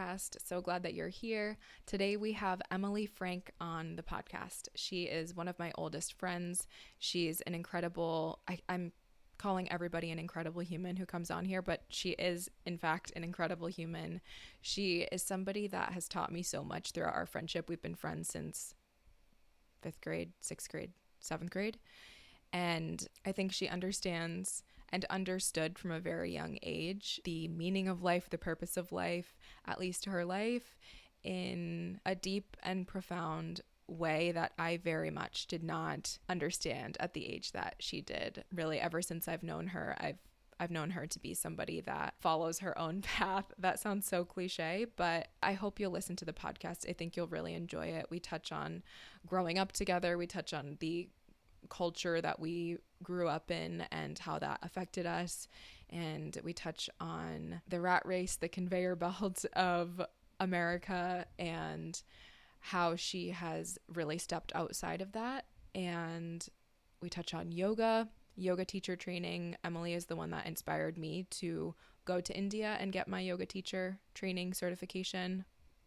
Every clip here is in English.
podcast. So glad that you're here. Today we have Emily Frank on the podcast. She is one of my oldest friends. She's an incredible, I'm calling everybody an incredible human who comes on here, but she is in fact an incredible human. She is somebody that has taught me so much throughout our friendship. We've been friends since 5th grade, 6th grade, 7th grade. And I think she understands and understood from a very young age the meaning of life, the purpose of life, at least her life, in a deep and profound way that I very much did not understand at the age that she did. Really, ever since I've known her, I've known her to be somebody that follows her own path. That sounds so cliche, but I hope you'll listen to the podcast. I think you'll really enjoy it. We touch on growing up together. We touch on the culture that we grew up in and how that affected us. And we touch on the rat race, the conveyor belt of America, and how she has really stepped outside of that. And we touch on yoga teacher training. Emily is the one that inspired me to go to India and get my yoga teacher training certification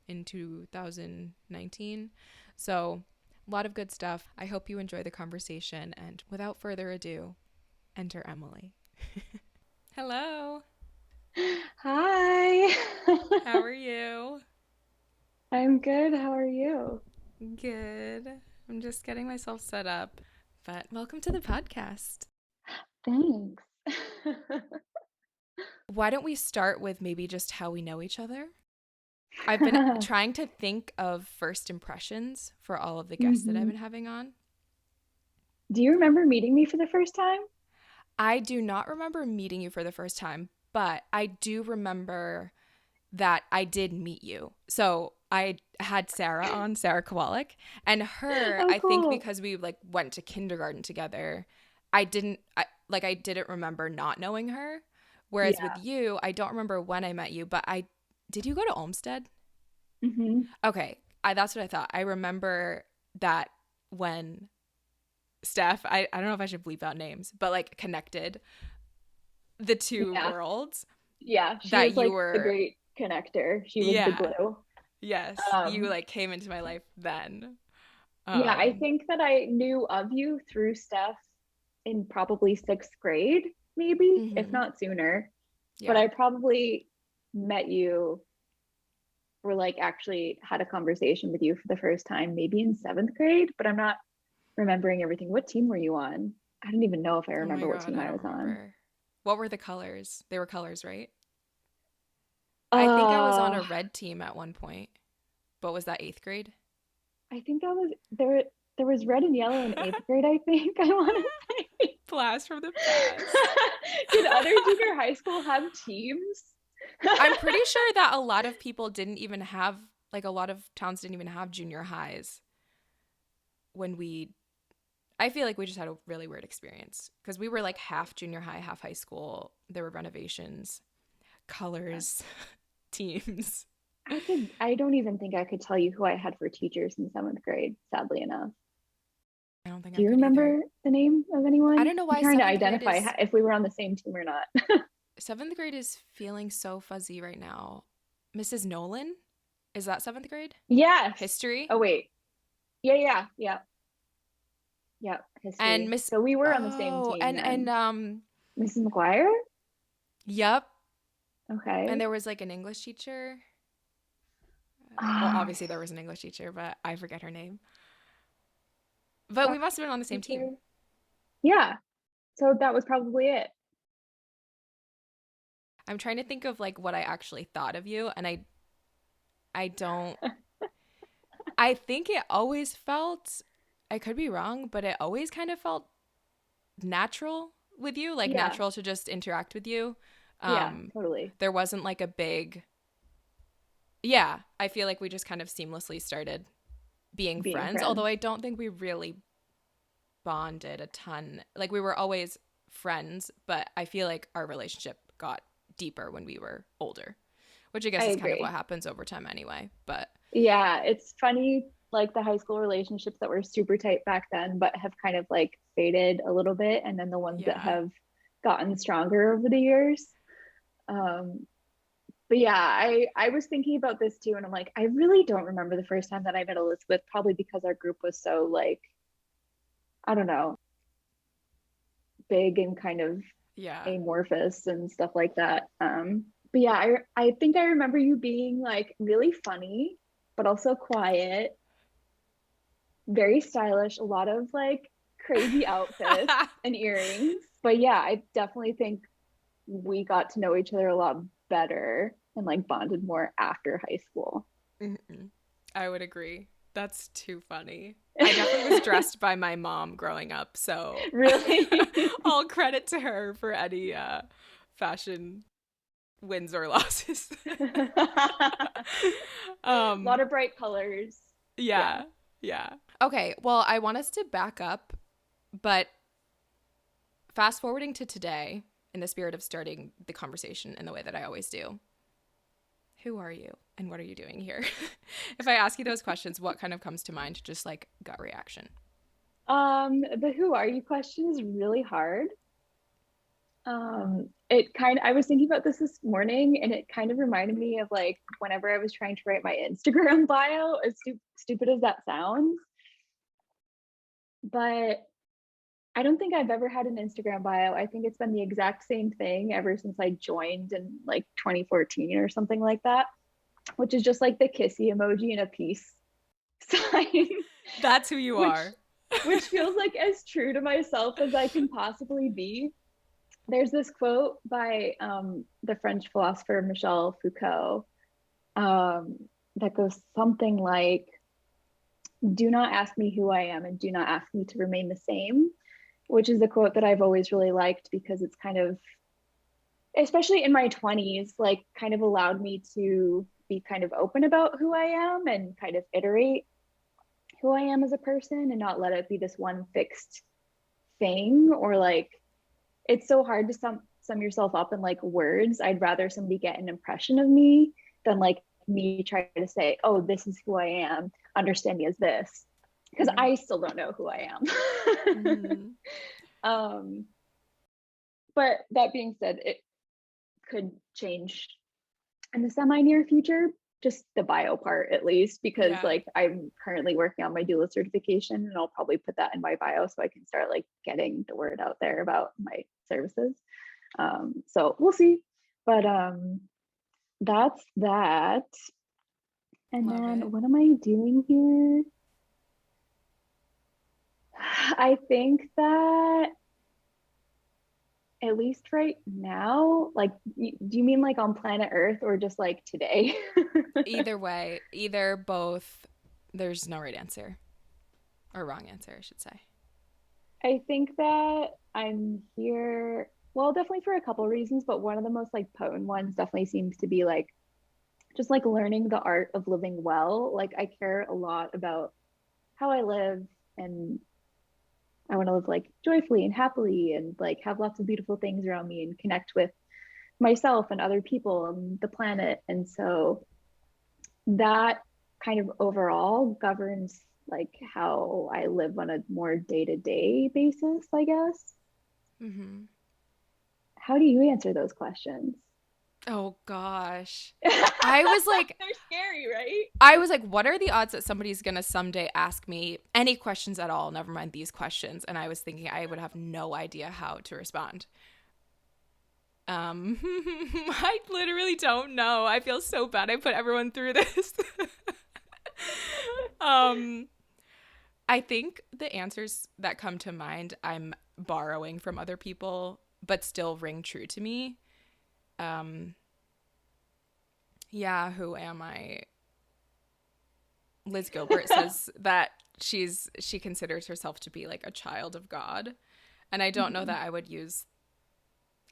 in 2019. So a lot of good stuff. I hope you enjoy the conversation. And without further ado, enter Emily. Hello. Hi. How are you? I'm good. How are you? Good. I'm just getting myself set up. But welcome to the podcast. Thanks. Why don't we start with maybe just how we know each other? I've been trying to think of first impressions for all of the guests that I've been having on. Do you remember meeting me for the first time? I do not remember meeting you for the first time, but I do remember that I did meet you. So I had Sarah on, Sarah Kowalik, and her, I think because we went to kindergarten together, I didn't remember not knowing her. Whereas with you, I don't remember when I met you, but did you go to Olmsted? Mm-hmm. Okay, that's what I thought. I remember that when Steph, I don't know if I should bleep out names, but connected the two worlds. Yeah, she was the great connector. She was the glue. Yes, you came into my life then. Yeah, I think that I knew of you through Steph in probably 6th grade, maybe, if not sooner. Yeah. But I probably met you or actually had a conversation with you for the first time maybe in 7th grade, but I'm not remembering everything. What team were you on? I don't even know if I remember what team I was on. What were the colors? They were colors, right? I think I was on a red team at one point. But was that 8th grade? I think that was there was red and yellow in 8th grade, I think. I want to say. Blast from the past. Did other junior high school have teams? I'm pretty sure that a lot of people didn't even have, a lot of towns didn't even have junior highs I feel like we just had a really weird experience because we were half junior high, half high school. There were renovations, colors, teams. I don't even think I could tell you who I had for teachers in 7th grade, sadly enough. I don't think Do you remember the name of anyone? I don't know why. I'm trying to identify if we were on the same team or not. 7th grade is feeling so fuzzy right now. Mrs. Nolan? Is that 7th grade? Yes. History? Oh, wait. Yeah. History. And so we were on the same team. And Mrs. McGuire? Yep. Okay. And there was an English teacher. Well, obviously there was an English teacher, but I forget her name. But we must have been on the same team. Yeah. So that was probably it. I'm trying to think of what I actually thought of you, and I don't. I think it always felt, I could be wrong, but it always kind of felt natural with you, natural to just interact with you. Yeah, totally. There wasn't a big. Yeah, I feel like we just kind of seamlessly started being friends, although I don't think we really bonded a ton. We were always friends, but I feel like our relationship got deeper when we were older, which I guess is kind of what happens over time anyway. But yeah, it's funny, the high school relationships that were super tight back then, but have kind of faded a little bit, and then the ones that have gotten stronger over the years. But yeah, I was thinking about this too, and I'm like, I really don't remember the first time that I met Elizabeth, probably because our group was so like, I don't know, big and kind of Yeah. amorphous and stuff like that. But yeah, I think I remember you being like really funny, but also quiet, very stylish, a lot of like crazy outfits and earrings. But yeah, I definitely think we got to know each other a lot better and like bonded more after high school. I would agree. That's too funny. I definitely was dressed by my mom growing up, so Really? all credit to her for any fashion wins or losses. A lot of bright colors. Yeah. Yeah, yeah. Okay, well, I want us to back up, but fast forwarding to today, in the spirit of starting the conversation in the way that I always do. Who are you and what are you doing here? If I ask you those questions, what kind of comes to mind? Just like gut reaction. The who are you question is really hard. I was thinking about this morning and it kind of reminded me of like whenever I was trying to write my Instagram bio, as stupid as that sounds. But I don't think I've ever had an Instagram bio. I think it's been the exact same thing ever since I joined in like 2014 or something like that, which is just like the kissy emoji and a peace sign. That's who you which are. which feels like as true to myself as I can possibly be. There's this quote by the French philosopher Michel Foucault that goes something like, "Do not ask me who I am, and do not ask me to remain the same," which is a quote that I've always really liked because it's kind of, especially in my 20s, like kind of allowed me to be kind of open about who I am and kind of iterate who I am as a person and not let it be this one fixed thing. Or like, it's so hard to sum yourself up in like words. I'd rather somebody get an impression of me than like me try to say, oh, this is who I am, understand me as this, because I still don't know who I am. But that being said, it could change in the semi near future, just the bio part at least, because like I'm currently working on my doula certification and I'll probably put that in my bio so I can start like getting the word out there about my services. So we'll see. But that's that. And Love then it. what am I doing here? I think that at least right now, like, do you mean like on planet Earth or just like today? Either way, either, both. There's no right answer or wrong answer, I should say. I think that I'm here, well, definitely for a couple of reasons, but one of the most like potent ones definitely seems to be like just like learning the art of living well. Like I care a lot about how I live, and I want to live like joyfully and happily and like have lots of beautiful things around me and connect with myself and other people and the planet. And so that kind of overall governs like how I live on a more day-to-day basis, I guess. Mm-hmm. How do you answer those questions? Oh gosh. I was like, they're scary, right? I was like, what are the odds that somebody's gonna someday ask me any questions at all, never mind these questions? And I was thinking I would have no idea how to respond. I literally don't know. I feel so bad I put everyone through this. I think the answers that come to mind I'm borrowing from other people but still ring true to me. Yeah, who am I? Liz Gilbert says that she considers herself to be like a child of God. And I don't know that I would use,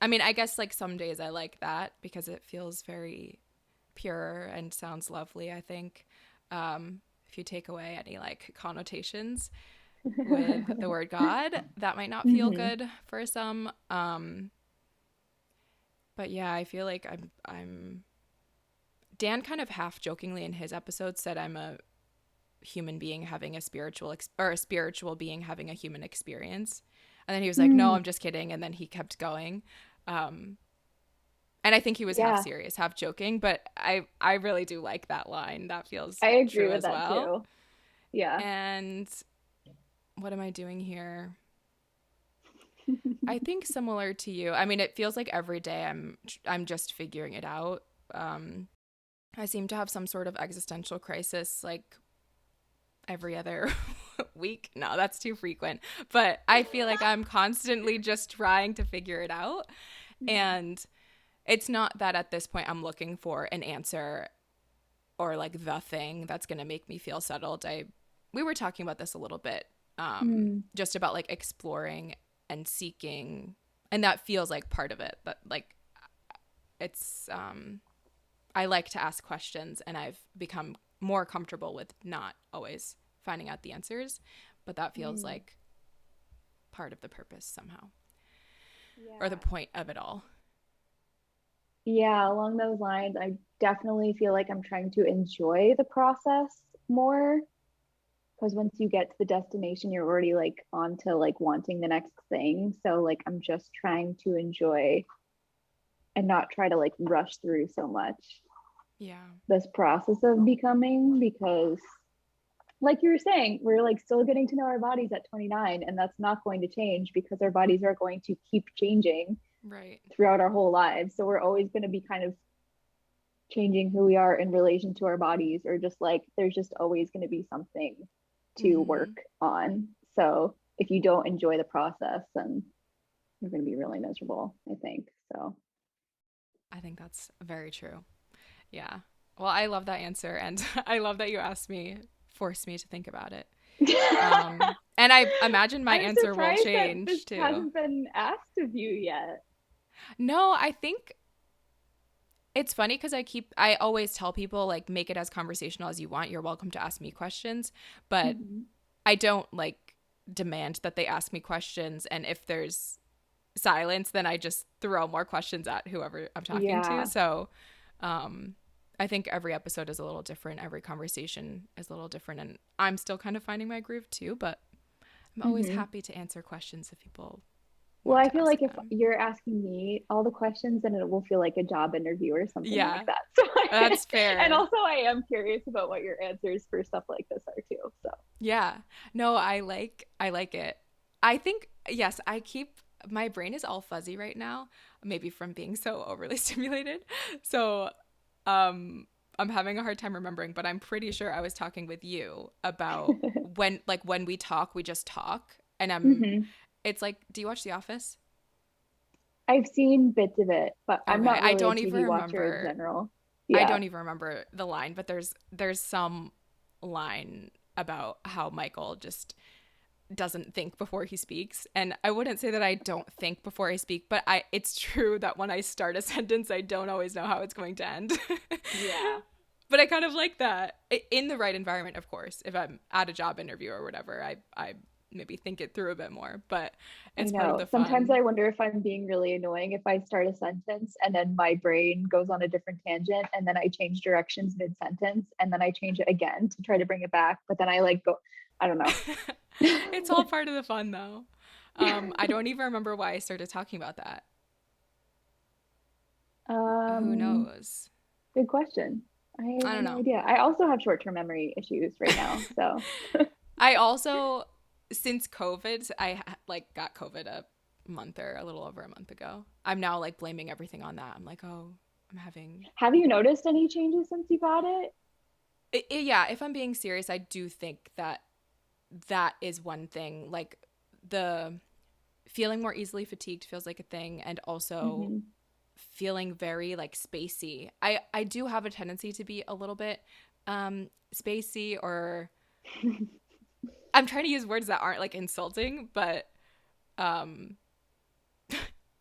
I mean, I guess like some days I like that because it feels very pure and sounds lovely, I think. If you take away any like connotations with the word God, that might not feel good for some. But yeah, I feel like I'm Dan kind of half jokingly in his episode said I'm a human being having a spiritual or a spiritual being having a human experience. And then he was like, no, I'm just kidding. And then he kept going. And And I think he was half Yeah, serious, half joking, but I really do like that line. That feels I agree true with as that well. too. Yeah. And what am I doing here? I think similar to you. I mean, it feels like every day I'm just figuring it out. Um, I seem to have some sort of existential crisis like every other week. No, that's too frequent. But I feel like I'm constantly just trying to figure it out. And it's not that at this point I'm looking for an answer or like the thing that's going to make me feel settled. We were talking about this a little bit, just about like exploring and seeking, and that feels like part of it. But like it's I like to ask questions, and I've become more comfortable with not always finding out the answers, but that feels like part of the purpose somehow, or the Yeah. point of it all. Yeah, along those lines, I definitely feel like I'm trying to enjoy the process more because once you get to the destination, you're already like on to like wanting the next thing. So like I'm just trying to enjoy and not try to like rush through so much Yeah. this process of becoming because like you were saying, we're like still getting to know our bodies at 29 and that's not going to change because our bodies are going to keep changing Right. throughout our whole lives. So we're always going to be kind of changing who we are in relation to our bodies or just like there's just always going to be something to work on. So if you don't enjoy the process, then you're going to be really miserable, I think. So I think that's very true. Yeah. Well, I love that answer, and I love that you forced me to think about it. And I imagine my I'm answer will surprised that this change too. hasn't been asked of you yet. No, I think it's funny because I always tell people like make it as conversational as you want. You're welcome to ask me questions, but Mm-hmm. I don't like demand that they ask me questions. And if there's silence, then I just throw more questions at whoever I'm talking to. Yeah. So, I think every episode is a little different. Every conversation is a little different. And I'm still kind of finding my groove too, but I'm always Mm-hmm. happy to answer questions if people Well, want I to feel ask like if them. you're asking me all the questions, then it will feel like a job interview or something like Yeah, that. that's And fair. also, I am curious about what your answers for stuff like this are too. So, Yeah. No, I like it. I think yes, my brain is all fuzzy right now, maybe from being so overly stimulated. So, I'm having a hard time remembering, but I'm pretty sure I was talking with you about when we talk, we just talk. And hmm it's like, do you watch The Office? I've seen bits of it, but I'm Okay. not really a TV watcher in general. I Yeah. don't even remember the line, but there's some line about how Michael just doesn't think before he speaks. And I wouldn't say that I don't think before I speak, but it's true that when I start a sentence, I don't always know how it's going to end. Yeah. But I kind of like that in the right environment, of course. If I'm at a job interview or whatever, I maybe think it through a bit more, but I it's part of know. the Sometimes fun. I wonder if I'm being really annoying if I start a sentence and then my brain goes on a different tangent and then I change directions mid sentence and then I change it again to try to bring it back. But then I like go, I don't know. It's all part of the fun though. I don't even remember why I started talking about that. Who um, knows? Good question. I I have don't no know. idea. I also have short term memory issues right now. So, I also, since COVID, like got COVID a month or a little over a month ago. I'm now like blaming everything on that. I'm like, oh, I'm having. have you noticed any changes since you got it? Yeah, if I'm being serious, I do think that that is one thing. Like the feeling more easily fatigued feels like a thing, and also Mm-hmm. feeling very like spacey. I do have a tendency to be a little bit spacey, or I'm trying to use words that aren't like insulting, but um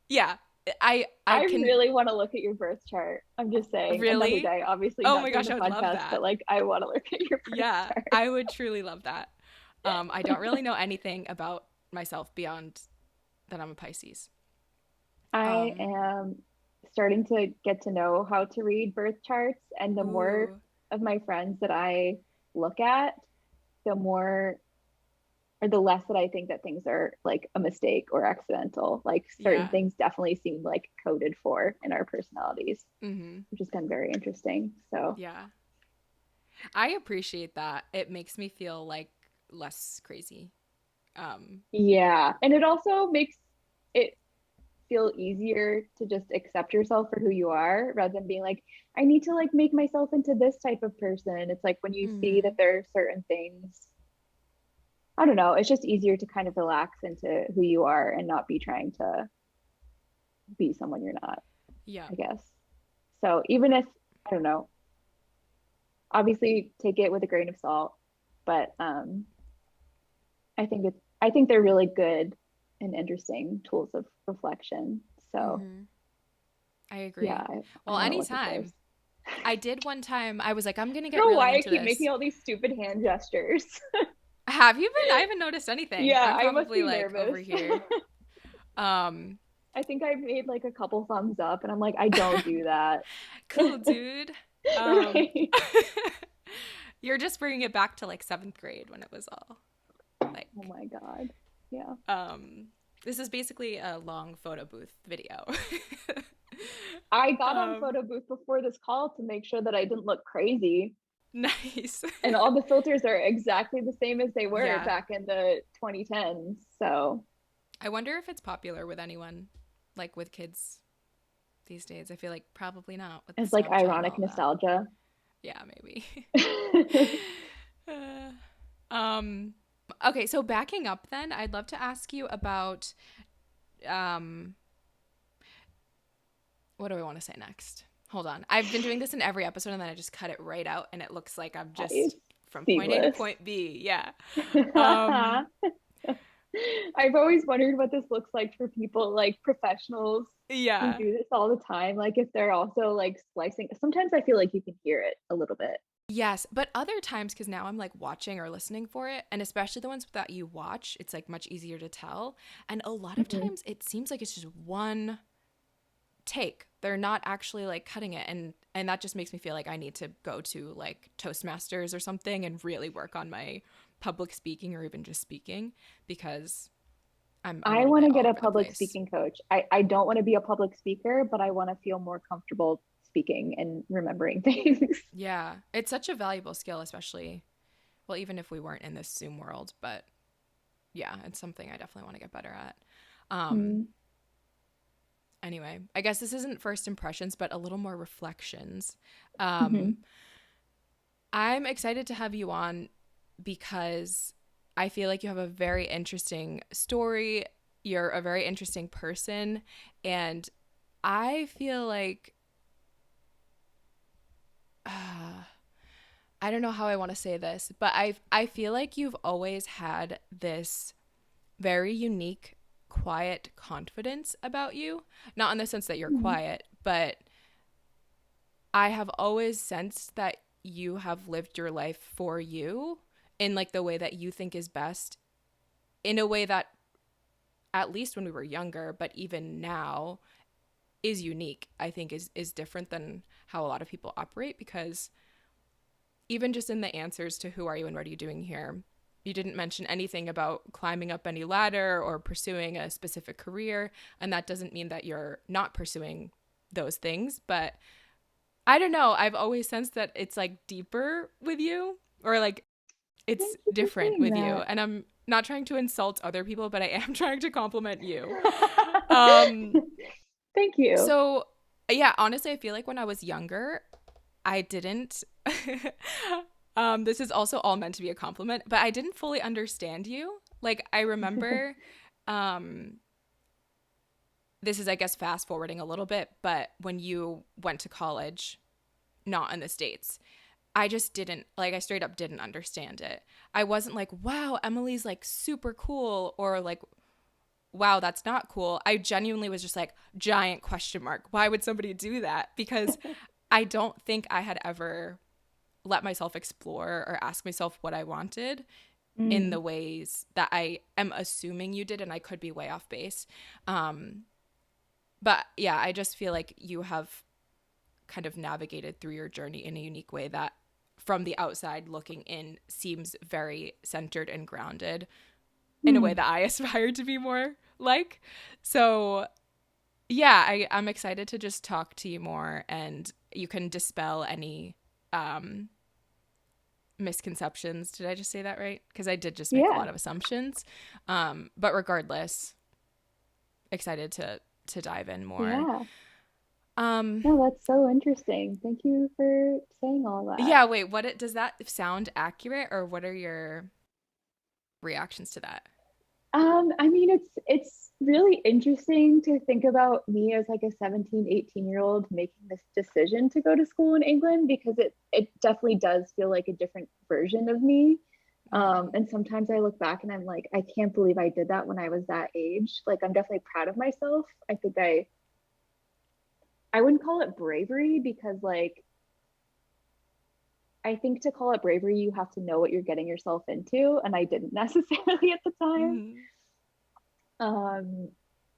yeah, I I can really want to look at your birth chart. I'm just saying, another really. day, obviously Oh not my during gosh, the I would love podcast, but that. like I want to look at your birth Yeah, chart. I would truly love that. I don't really know anything about myself beyond that I'm a Pisces. I Um, am starting to get to know how to read birth charts, and the more ooh, of my friends that I look at, the more or the less that I think that things are like a mistake or accidental. Like certain Yeah. things definitely seem like coded for in our personalities, Mm-hmm. which has been very interesting. So Yeah. I appreciate that. It makes me feel like less crazy. Um, yeah. And it also makes it feel easier to just accept yourself for who you are rather than being like, I need to like make myself into this type of person. It's like when you see that mm-hmm. there are certain things, I don't know, it's just easier to kind of relax into who you are and not be trying to be someone you're not, Yeah. I guess. So even if, I don't know, obviously take it with a grain of salt, but I think they're really good and interesting tools of reflection. So Mm-hmm. I yeah, agree. I Well, don't know what to say. anytime. I did one time. I was like, I'm gonna I get don't know really why I into keep this. making all these stupid hand gestures. Have you been? I haven't noticed anything. Yeah, I'm I must probably be like over nervous. here. Um, I think I've made like a couple thumbs up and I'm like, I don't do that. cool, dude. Um, Right. you're just bringing it back to like seventh grade when it was all Oh like, my God. Yeah. um, this is basically a long photo booth video. I got on um, photo booth before this call to make sure that I didn't look crazy. nice. And all the filters are exactly the same as they were Yeah. back in the 2010s. So I wonder if it's popular with anyone, like with kids these days. I feel like probably not with it's like Snapchat and ironic all that. nostalgia. Yeah, maybe. Uh, um, okay, so backing up then, I'd love to ask you about um, what do I want to say next? Hold on. I've been doing this in every episode and then I just cut it right out and it looks like I'm It's just from point A to seamless. point B. Yeah. Um, I've always wondered what this looks like for people like professionals who yeah. do this all the time. Like if they're also like splicing. Sometimes I feel like you can hear it a little bit. Yes, but other times, because now I'm like watching or listening for it, and especially the ones that you watch, it's like much easier to tell. And a lot of Mhm. times it seems like it's just one take. They're not actually like cutting it, and that just makes me feel like I need to go to like Toastmasters or something and really work on my public speaking or even just speaking because I'm a I little want bit to all get a over the public place. speaking coach. I don't want to be a public speaker, but I want to feel more comfortable speaking and remembering things. Yeah, it's such a valuable skill, especially well, even if we weren't in this Zoom world, but yeah, it's something I definitely want to get better at. Um, Mm. anyway, I guess this isn't first impressions, but a little more reflections. Hmm. I'm excited to have you on because I feel like you have a very interesting story. You're a very interesting person. And I feel like, I don't know how I want to say this, but I feel like you've always had this very unique, quiet confidence about you. Not in the sense that you're Hmm. quiet, but I have always sensed that you have lived your life for you in like the way that you think is best, in a way that at least when we were younger, but even now is unique. I think is different than how a lot of people operate because even just in the answers to who are you and what are you doing here, you didn't mention anything about climbing up any ladder or pursuing a specific career, and that doesn't mean that you're not pursuing those things, but I don't know. I've always sensed that it's like deeper with you or like it's Thank you for different saying with you. that. And I'm not trying to insult other people, but I am trying to compliment you. Um, Thank you. so yeah, honestly, I feel like when I was younger, I didn't this is also all meant to be a compliment, but I didn't fully understand you. Like I remember um this is I guess fast forwarding a little bit, but when you went to college, not in the States, I just didn't like I straight up didn't understand it. I wasn't like, wow, Emily's like super cool or like wow, that's not cool. I genuinely was just like giant question mark. Why would somebody do that? Because I don't think I had ever let myself explore or ask myself what I wanted in Mm. the ways that I am assuming you did, and I could be way off base. Um, but yeah, I just feel like you have kind of navigated through your journey in a unique way that from the outside looking in seems very centered and grounded, in a way that I aspire to be more like. So yeah, I'm excited to just talk to you more, and you can dispel any misconceptions. Did I just say that right? Because I did just make a lot of assumptions. But regardless, excited to dive in more. Yeah. No, that's so interesting. Thank you for saying all that. Yeah, wait, does that sound accurate, or what are your reactions to that? I mean, it's really interesting to think about me as like a 17, 18-year-old making this decision to go to school in England, because it definitely does feel like a different version of me. And sometimes I look back and I'm like, I can't believe I did that when I was that age. Like, I'm definitely proud of myself. I think I wouldn't call it bravery, because like I think to call it bravery, you have to know what you're getting yourself into, and I didn't necessarily at the time. Mm-hmm.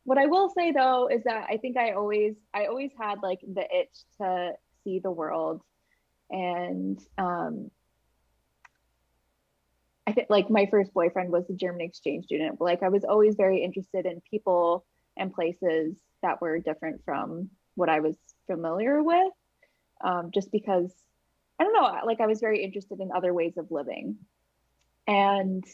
What I will say though is that I think I always had like the itch to see the world, and I think like my first boyfriend was a German exchange student. Like, I was always very interested in people and places that were different from what I was familiar with, just because I don't know, like I was very interested in other ways of living. And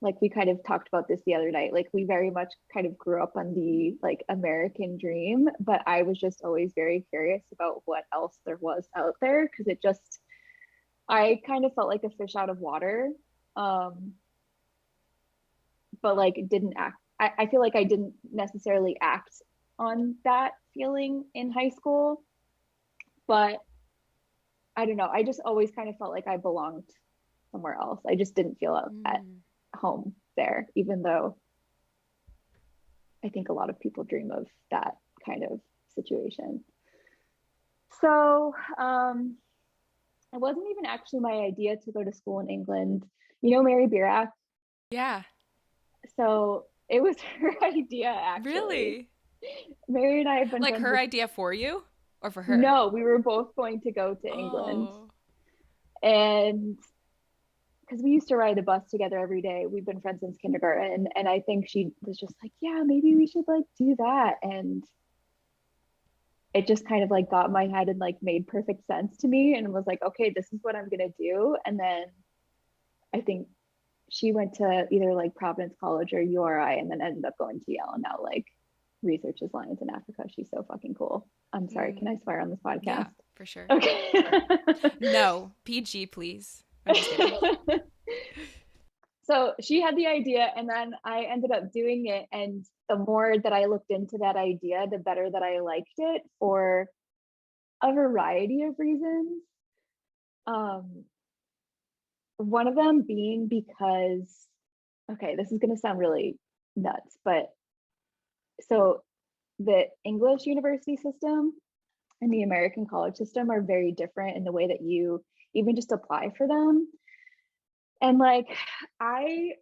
like we kind of talked about this the other night, like we very much kind of grew up on the like American dream, but I was just always very curious about what else there was out there, because I kind of felt like a fish out of water. Um, but like it didn't act, I feel like I didn't necessarily act on that feeling in high school, but I don't know, I just always kind of felt like I belonged somewhere else. I just didn't feel at home there, even though I think a lot of people dream of that kind of situation. So it wasn't even actually my idea to go to school in England. You know Mary Birack? Yeah. So it was her idea, actually. Really? Mary and I have been Like friends her with... idea for you, or for her? No, we were both going to go to England. Oh. And because we used to ride the bus together every day. We've been friends since kindergarten. And I think she was just like, yeah, maybe we should like do that. And it just kind of like got my head and like made perfect sense to me, and was like, okay, this is what I'm going to do. And then I think she went to either like Providence College or URI, and then ended up going to Yale, and now like researches lions in Africa. She's so fucking cool. I'm sorry. Can I swear on this podcast? Yeah, for sure. Okay. No, PG, please. I'm just kidding. So she had the idea, and then I ended up doing it. And the more that I looked into that idea, the better that I liked it, for a variety of reasons. One of them being because, okay, this is going to sound really nuts, but so the English university system and the American college system are very different in the way that you even just apply for them. And like, I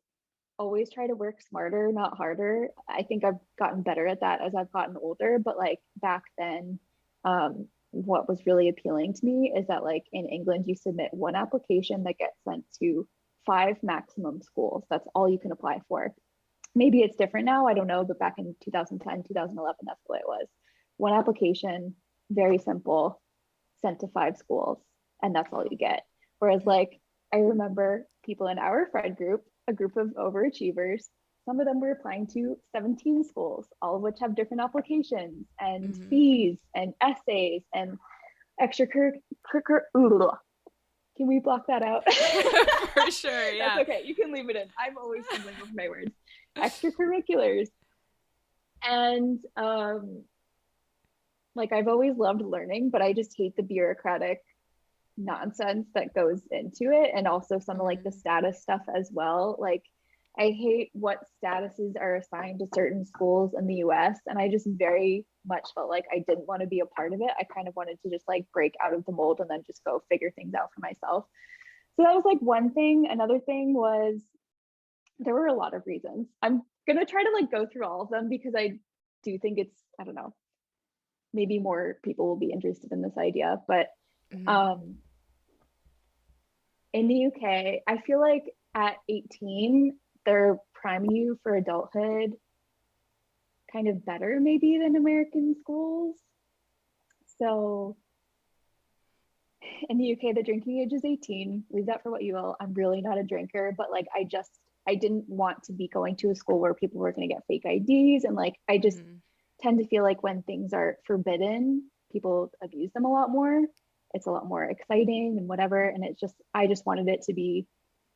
always try to work smarter, not harder. I think I've gotten better at that as I've gotten older, but like back then, what was really appealing to me is that like in England, you submit one application that gets sent to 5 maximum schools. That's all you can apply for. Maybe it's different now, I don't know, but back in 2010, 2011, that's the way it was. One application, very simple, sent to 5 schools, and that's all you get. Whereas like, I remember people in our friend group, a group of overachievers, some of them were applying to 17 schools, all of which have different applications and fees and essays and extracurricular. Can we block that out? For sure, yeah. That's okay. You can leave it in. I'm always stumbling with my words. Extracurriculars. And like, I've always loved learning, but I just hate the bureaucratic nonsense that goes into it, and also some of like the status stuff as well. Like, I hate what statuses are assigned to certain schools in the US, and I just very much felt like I didn't want to be a part of it. I kind of wanted to just like break out of the mold and then just go figure things out for myself. So that was like one thing. Another thing was, there were a lot of reasons. I'm gonna try to like go through all of them, because I do think it's, I don't know, maybe more people will be interested in this idea. But in the UK, I feel like at 18, they're priming you for adulthood kind of better maybe than American schools. So in the UK, the drinking age is 18. Leave that for what you will. I'm really not a drinker, but like I didn't want to be going to a school where people were going to get fake IDs. And like, I just tend to feel like when things are forbidden, people abuse them a lot more. It's a lot more exciting and whatever. And I just wanted it to be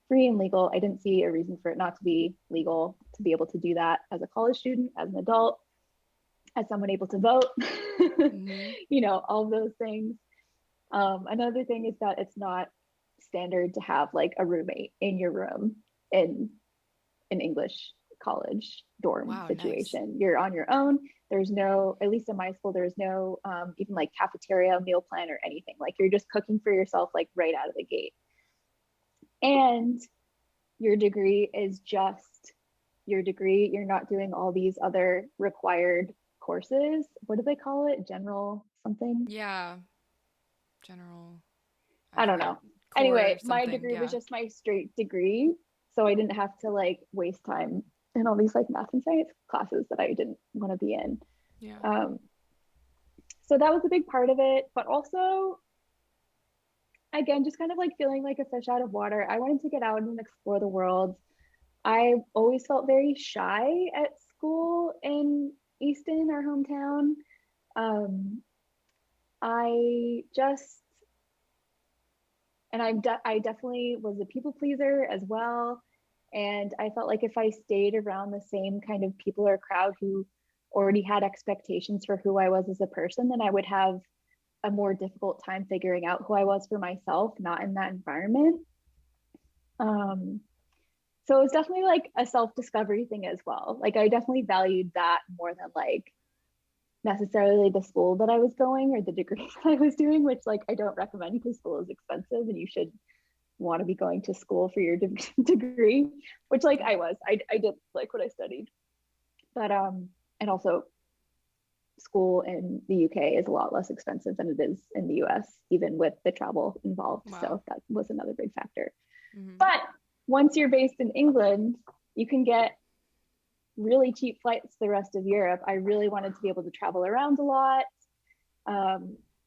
free and legal. I didn't see a reason for it not to be legal, to be able to do that as a college student, as an adult, as someone able to vote, you know, all those things. Another thing is that it's not standard to have like a roommate in your room in an English college dorm situation. Nice. You're on your own. There's no, at least in my school, there's no even like cafeteria, meal plan or anything. Like you're just cooking for yourself like right out of the gate. And your degree is just your degree. You're not doing all these other required courses. What do they call it? General something? Yeah. General. I don't know. Anyway, my degree was just my straight degree. So I didn't have to like waste time in all these like math and science classes that I didn't want to be in. Yeah. So that was a big part of it. But also, again, just kind of like feeling like a fish out of water. I wanted to get out and explore the world. I always felt very shy at school in Easton, our hometown. I definitely was a people pleaser as well. And I felt like if I stayed around the same kind of people or crowd who already had expectations for who I was as a person, then I would have a more difficult time figuring out who I was for myself, not in that environment. So it was definitely like a self-discovery thing as well. Like I definitely valued that more than like necessarily the school that I was going or the degree that I was doing, which like I don't recommend because school is expensive and you should want to be going to school for your degree, which like I did like what I studied. But and also school in the UK is a lot less expensive than it is in the US, even with the travel involved. Wow. So that was another big factor. But once you're based in England, you can get really cheap flights to the rest of Europe. I really wanted to be able to travel around a lot.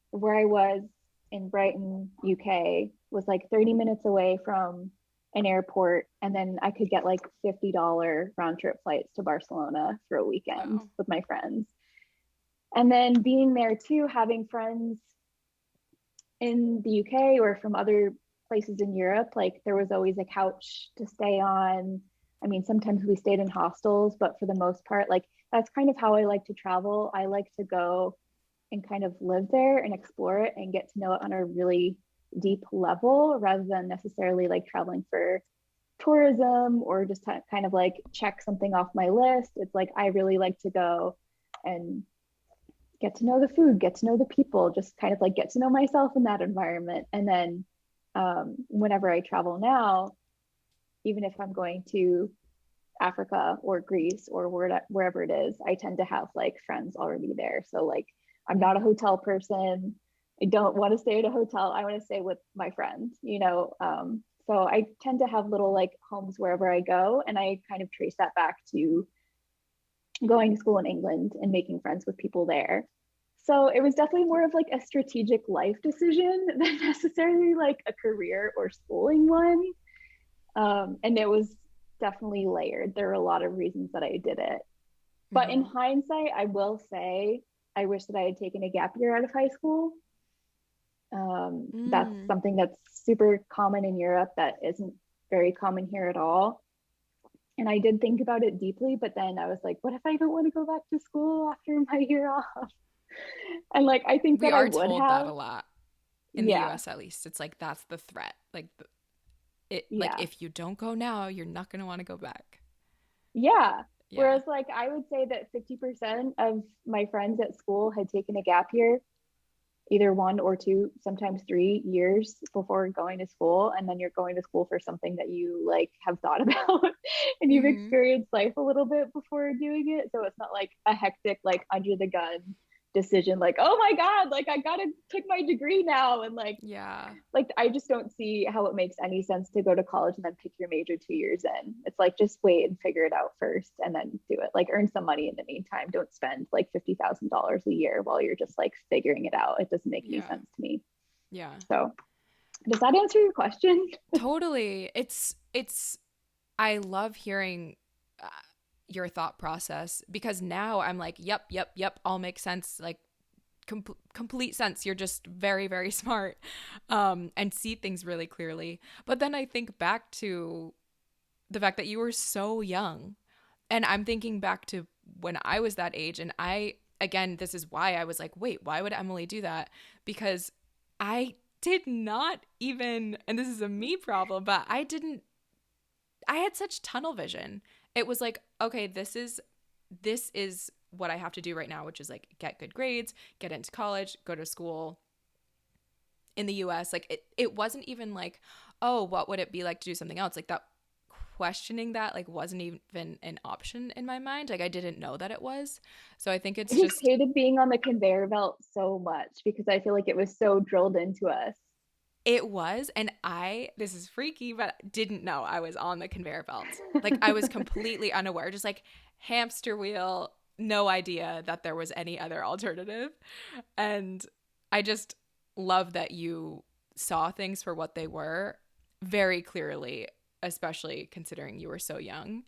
Where I was in Brighton, UK, was like 30 minutes away from an airport, and then I could get like $50 round trip flights to Barcelona for a weekend with my friends. And then being there too, having friends in the UK or from other places in Europe, like there was always a couch to stay on. I mean, sometimes we stayed in hostels, but for the most part, like that's kind of how I like to travel. I like to go and kind of live there and explore it and get to know it on a really deep level rather than necessarily like traveling for tourism or just kind of like check something off my list. It's like I really like to go and get to know the food, get to know the people, just kind of like get to know myself in that environment. And then whenever I travel now, even if I'm going to Africa or Greece or wherever it is, I tend to have like friends already there. So like I'm not a hotel person. I don't want to stay at a hotel. I want to stay with my friends, you know. So I tend to have little like homes wherever I go. And I kind of trace that back to going to school in England and making friends with people there. So it was definitely more of like a strategic life decision than necessarily like a career or schooling one. And it was definitely layered. There were a lot of reasons that I did it. But in hindsight, I will say, I wish that I had taken a gap year out of high school. That's something that's super common in Europe that isn't very common here at all. And I did think about it deeply, but then I was like, what if I don't want to go back to school after my year off? And like, I think that I would have. We are told that a lot in the US, at least. It's like, that's the threat. Like, like if you don't go now, you're not going to want to go back. Yeah. Whereas like, I would say that 50% of my friends at school had taken a gap year, either 1 or 2, sometimes 3 years before going to school. And then you're going to school for something that you like have thought about and you've experienced life a little bit before doing it. So it's not like a hectic, like under the gun decision, like, oh my God, like I gotta pick my degree now. And Yeah. like I just don't see how it makes any sense to go to college and then pick your major 2 years in. It's like, just wait and figure it out first and then do it. Like, earn some money in the meantime. Don't spend like $50,000 a year while you're just like figuring it out. It doesn't make any Yeah. sense to me. Yeah. So does that answer your question? Totally. I love hearing uh, your thought process, because now I'm like, yep, all makes sense. Like, complete sense. You're just very, very smart, and see things really clearly. But then I think back to the fact that you were so young, and I'm thinking back to when I was that age, and again, this is why I was like, wait, why would Emily do that? Because I did not even, and this is a me problem, but I had such tunnel vision. It was like, okay, this is what I have to do right now, which is like get good grades, get into college, go to school in the US. Like, it wasn't even like, oh, what would it be like to do something else? Like, that questioning that like wasn't even an option in my mind. Like, I didn't know that it was. So I think I it's just just, hated being on the conveyor belt so much because I feel like it was so drilled into us. it was, and this is freaky, but didn't know I was on the conveyor belt. Like, I was completely unaware, just like hamster wheel, no idea that there was any other alternative. And I just love that you saw things for what they were very clearly, especially considering you were so young.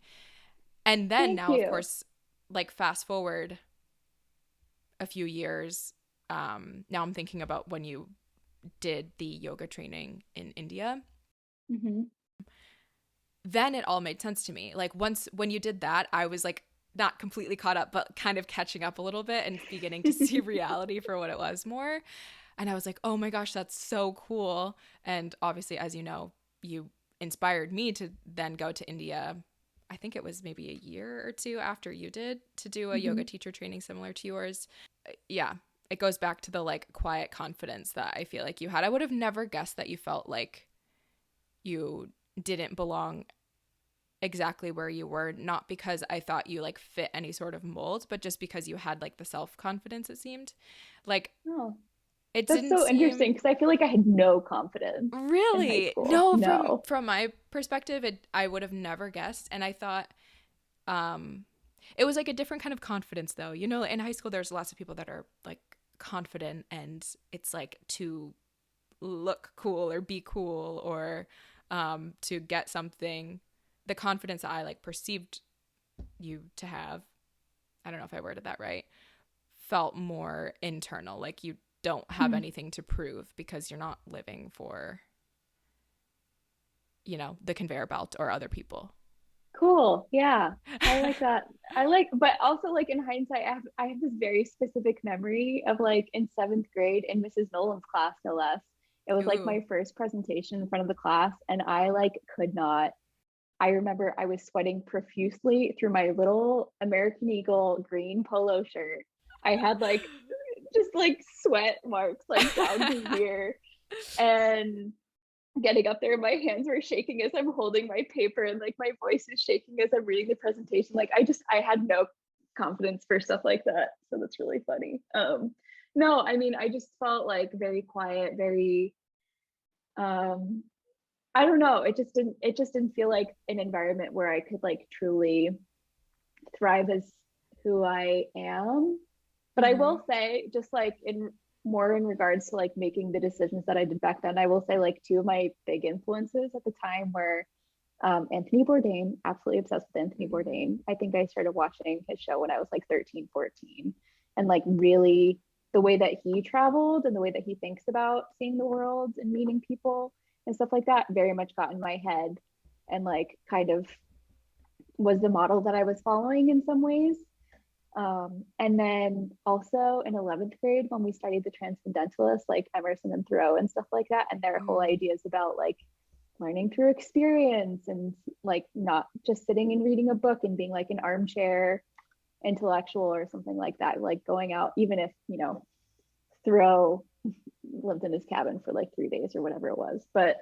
And then Thank now, of you. course, like fast forward a few years, now I'm thinking about when you did the yoga training in India. Mm-hmm. Then it all made sense to me. Like, once when you did that, I was like not completely caught up, but kind of catching up a little bit and beginning to see reality for what it was more. And I was like, oh my gosh, that's so cool. And obviously, as you know, you inspired me to then go to India. I think it was maybe a year or two after you did, to do a Mm-hmm. yoga teacher training similar to yours. Yeah, it goes back to the like quiet confidence that I feel like you had. I would have never guessed that you felt like you didn't belong exactly where you were, not because I thought you like fit any sort of mold, but just because you had like the self-confidence. It seemed like Oh, it that's didn't so interesting seem because I feel like I had no confidence in high really, school. no, from No. my perspective, I would have never guessed. And I thought it was like a different kind of confidence, though. You know, in high school there's lots of people that are like confident, and it's like to look cool or be cool, or to get something. The confidence that I like perceived you to have, I don't know if I worded that right, felt more internal. Like, you don't have Hmm. anything to prove because you're not living for, the conveyor belt or other people. Cool. Yeah. I like that. But also like in hindsight, I have this very specific memory of like in seventh grade in Mrs. Nolan's class, no less. It was like Ooh. my first presentation in front of the class, and I like could not. I remember I was sweating profusely through my little American Eagle green polo shirt. I had like just like sweat marks like down to here. And getting up there, my hands were shaking as I'm holding my paper, and like my voice is shaking as I'm reading the presentation. Like I had no confidence for stuff like that. So that's really funny. No, I mean, I just felt like very quiet, very um I don't know. It just didn't feel like an environment where I could like truly thrive as who I am. But I Mm-hmm. will say, just like in more in regards to like making the decisions that I did back then, I will say like two of my big influences at the time were Anthony Bourdain. Absolutely obsessed with Anthony Mm-hmm. Bourdain. I think I started watching his show when I was like 13, 14. And like really the way that he traveled and the way that he thinks about seeing the world and meeting people and stuff like that very much got in my head and like kind of was the model that I was following in some ways. And then also in 11th grade, when we studied the transcendentalists like Emerson and Thoreau and stuff like that, and their whole Mm. ideas about like learning through experience and like not just sitting and reading a book and being like an armchair intellectual or something like that, like going out, even if, Thoreau lived in his cabin for like 3 days or whatever it was. But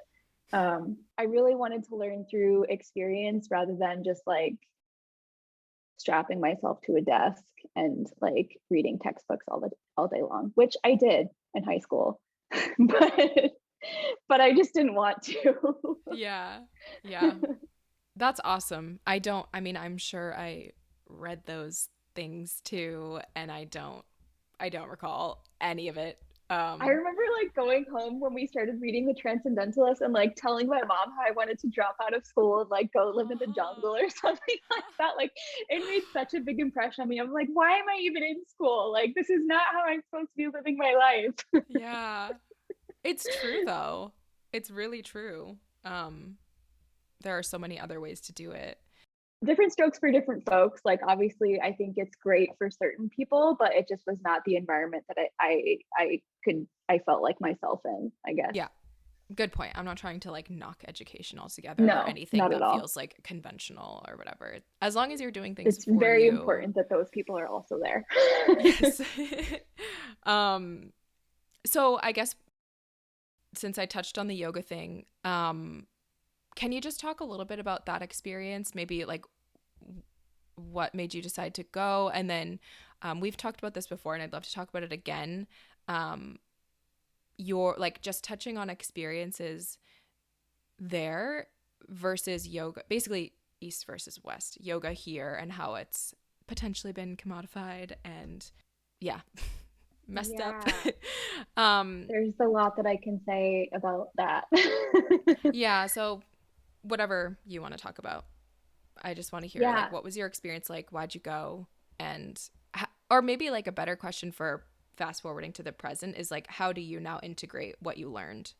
I really wanted to learn through experience rather than just like strapping myself to a desk and like reading textbooks all day long, which I did in high school. but I just didn't want to. Yeah. Yeah. That's awesome. I mean, I'm sure I read those things too, and I don't recall any of it. I remember like going home when we started reading The Transcendentalists and like telling my mom how I wanted to drop out of school and like go live in the jungle or something like that. Like it made such a big impression on me. I'm like, why am I even in school? Like this is not how I'm supposed to be living my life. Yeah. It's true though. It's really true. There are so many other ways to do it. Different strokes for different folks. Like obviously I think it's great for certain people, but it just was not the environment that I felt like myself in, I guess. Yeah. Good point. I'm not trying to like knock education altogether or No, anything not at that all. feels like conventional or whatever. As long as you're doing things It's for very you. important that those people are also there. Yes. So I guess since I touched on the yoga thing, can you just talk a little bit about that experience? Maybe like what made you decide to go? And then we've talked about this before and I'd love to talk about it again. Your like just touching on experiences there versus yoga, basically East versus West, yoga here and how it's potentially been commodified and yeah, messed up. There's a lot that I can say about that. Yeah, so whatever you want to talk about. I just want to hear like Yeah. what was your experience like? Why'd you go? And or maybe like a better question for fast forwarding to the present is like how do you now integrate what you learned,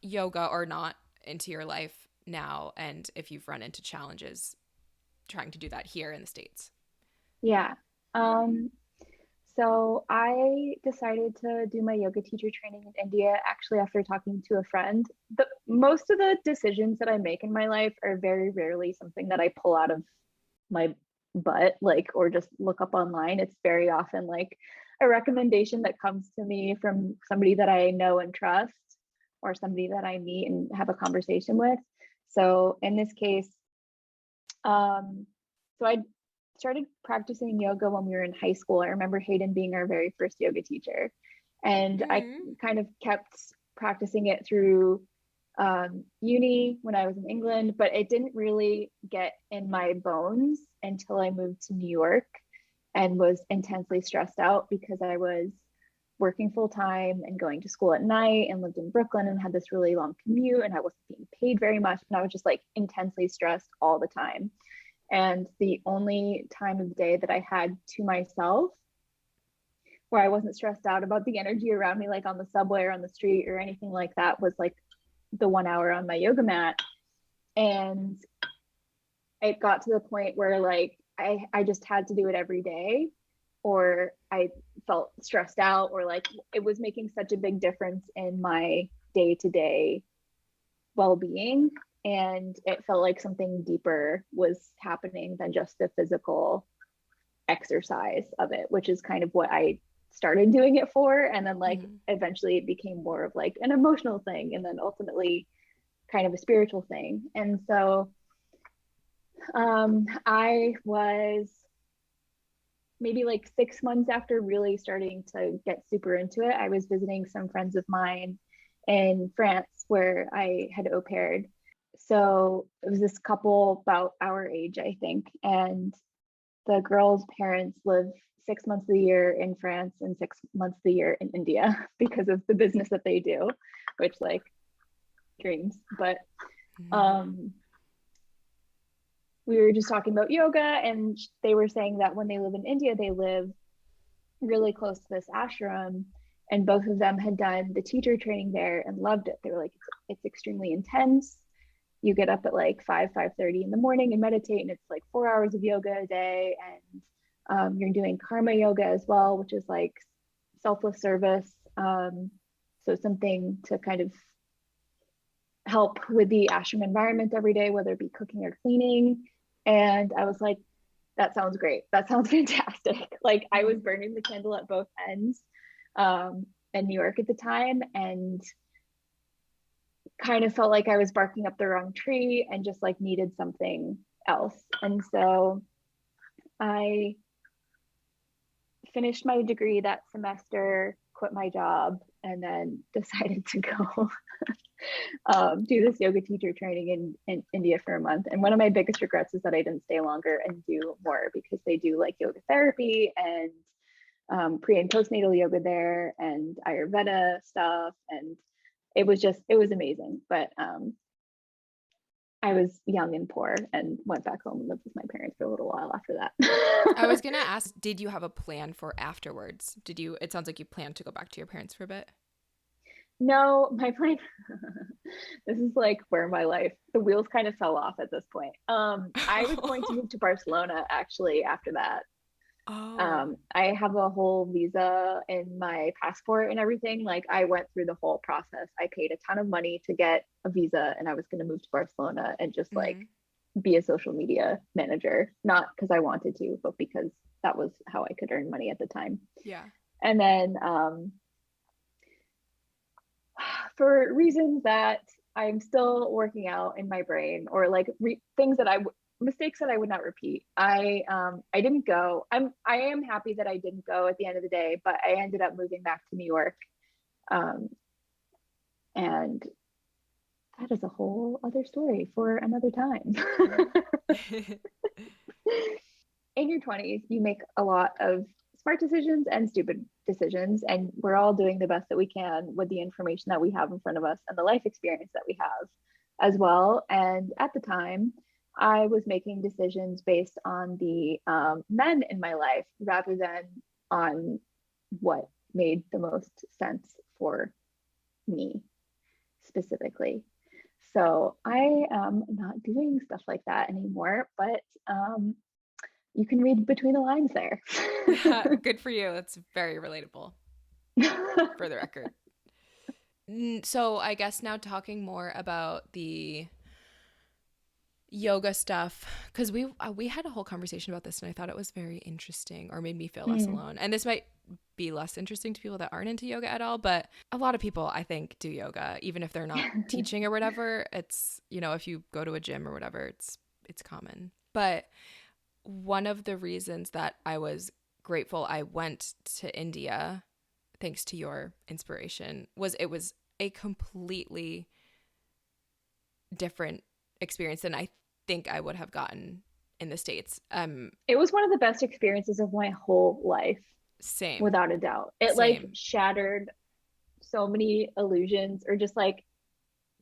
yoga or not, into your life now, and if you've run into challenges trying to do that here in the States? Yeah. Um, so I decided to do my yoga teacher training in India actually after talking to a friend. Most of the decisions that I make in my life are very rarely something that I pull out of my butt, like, or just look up online. It's very often like a recommendation that comes to me from somebody that I know and trust, or somebody that I meet and have a conversation with. So in this case, so I started practicing yoga when we were in high school. I remember Hayden being our very first yoga teacher, and I kind of kept practicing it through uni when I was in England, but it didn't really get in my bones until I moved to New York and was intensely stressed out because I was working full time and going to school at night and lived in Brooklyn and had this really long commute and I wasn't being paid very much. And I was just like intensely stressed all the time. And the only time of day that I had to myself where I wasn't stressed out about the energy around me, like on the subway or on the street or anything like that, was like the 1 hour on my yoga mat. And it got to the point where like I just had to do it every day, or I felt stressed out, or like it was making such a big difference in my day-to-day well-being. And it felt like something deeper was happening than just the physical exercise of it, which is kind of what I started doing it for. And then like eventually it became more of like an emotional thing, and then ultimately kind of a spiritual thing. And so I was maybe like 6 months after really starting to get super into it. I was visiting some friends of mine in France where I had au paired. So it was this couple about our age, I think. And the girl's parents live 6 months of the year in France and 6 months of the year in India because of the business that they do, which like dreams. But we were just talking about yoga, and they were saying that when they live in India, they live really close to this ashram, and both of them had done the teacher training there and loved it. They were like, it's extremely intense. You get up at like 5:30 in the morning and meditate, and it's like 4 hours of yoga a day. And you're doing karma yoga as well, which is like selfless service. So something to kind of help with the ashram environment every day, whether it be cooking or cleaning. And I was like, that sounds great. That sounds fantastic. Like I was burning the candle at both ends in New York at the time, and kind of felt like I was barking up the wrong tree and just like needed something else. And so I finished my degree that semester, quit my job, and then decided to go do this yoga teacher training in India for a month. And one of my biggest regrets is that I didn't stay longer and do more, because they do like yoga therapy and pre and postnatal yoga there and Ayurveda stuff. And it was amazing. But I was young and poor and went back home and lived with my parents for a little while after I was that. going to ask, did you have a plan for afterwards? It sounds like you planned to go back to your parents for a bit. No, my plan. This is like where my life, the wheels kind of fell off at this point. I was going to move to Barcelona actually after that. Oh. I have a whole visa in my passport and everything. Like I went through the whole process. I paid a ton of money to get a visa, and I was going to move to Barcelona and just like Mm-hmm. be a social media manager, not because I wanted to, but because that was how I could earn money at the time. Yeah. And then for reasons that I'm still working out in my brain, or like things that mistakes that I would not repeat. I didn't go. I am happy that I didn't go at the end of the day, but I ended up moving back to New York. Um, and that is a whole other story for another time. In your 20s, you make a lot of smart decisions and stupid decisions, and we're all doing the best that we can with the information that we have in front of us and the life experience that we have as well. And at the time, I was making decisions based on the men in my life rather than on what made the most sense for me specifically. So I am not doing stuff like that anymore, but you can read between the lines there. Good for you. That's very relatable, for the record. So I guess now talking more about the yoga stuff, because we had a whole conversation about this and I thought it was very interesting, or made me feel less alone. And this might be less interesting to people that aren't into yoga at all, but a lot of people I think do yoga even if they're not teaching or whatever. It's, if you go to a gym or whatever, it's common. But one of the reasons that I was grateful I went to India, thanks to your inspiration, was it was a completely different experience than I think I would have gotten in the States. It was one of the best experiences of my whole life, Same. without a doubt. It like Same. shattered so many illusions, or just like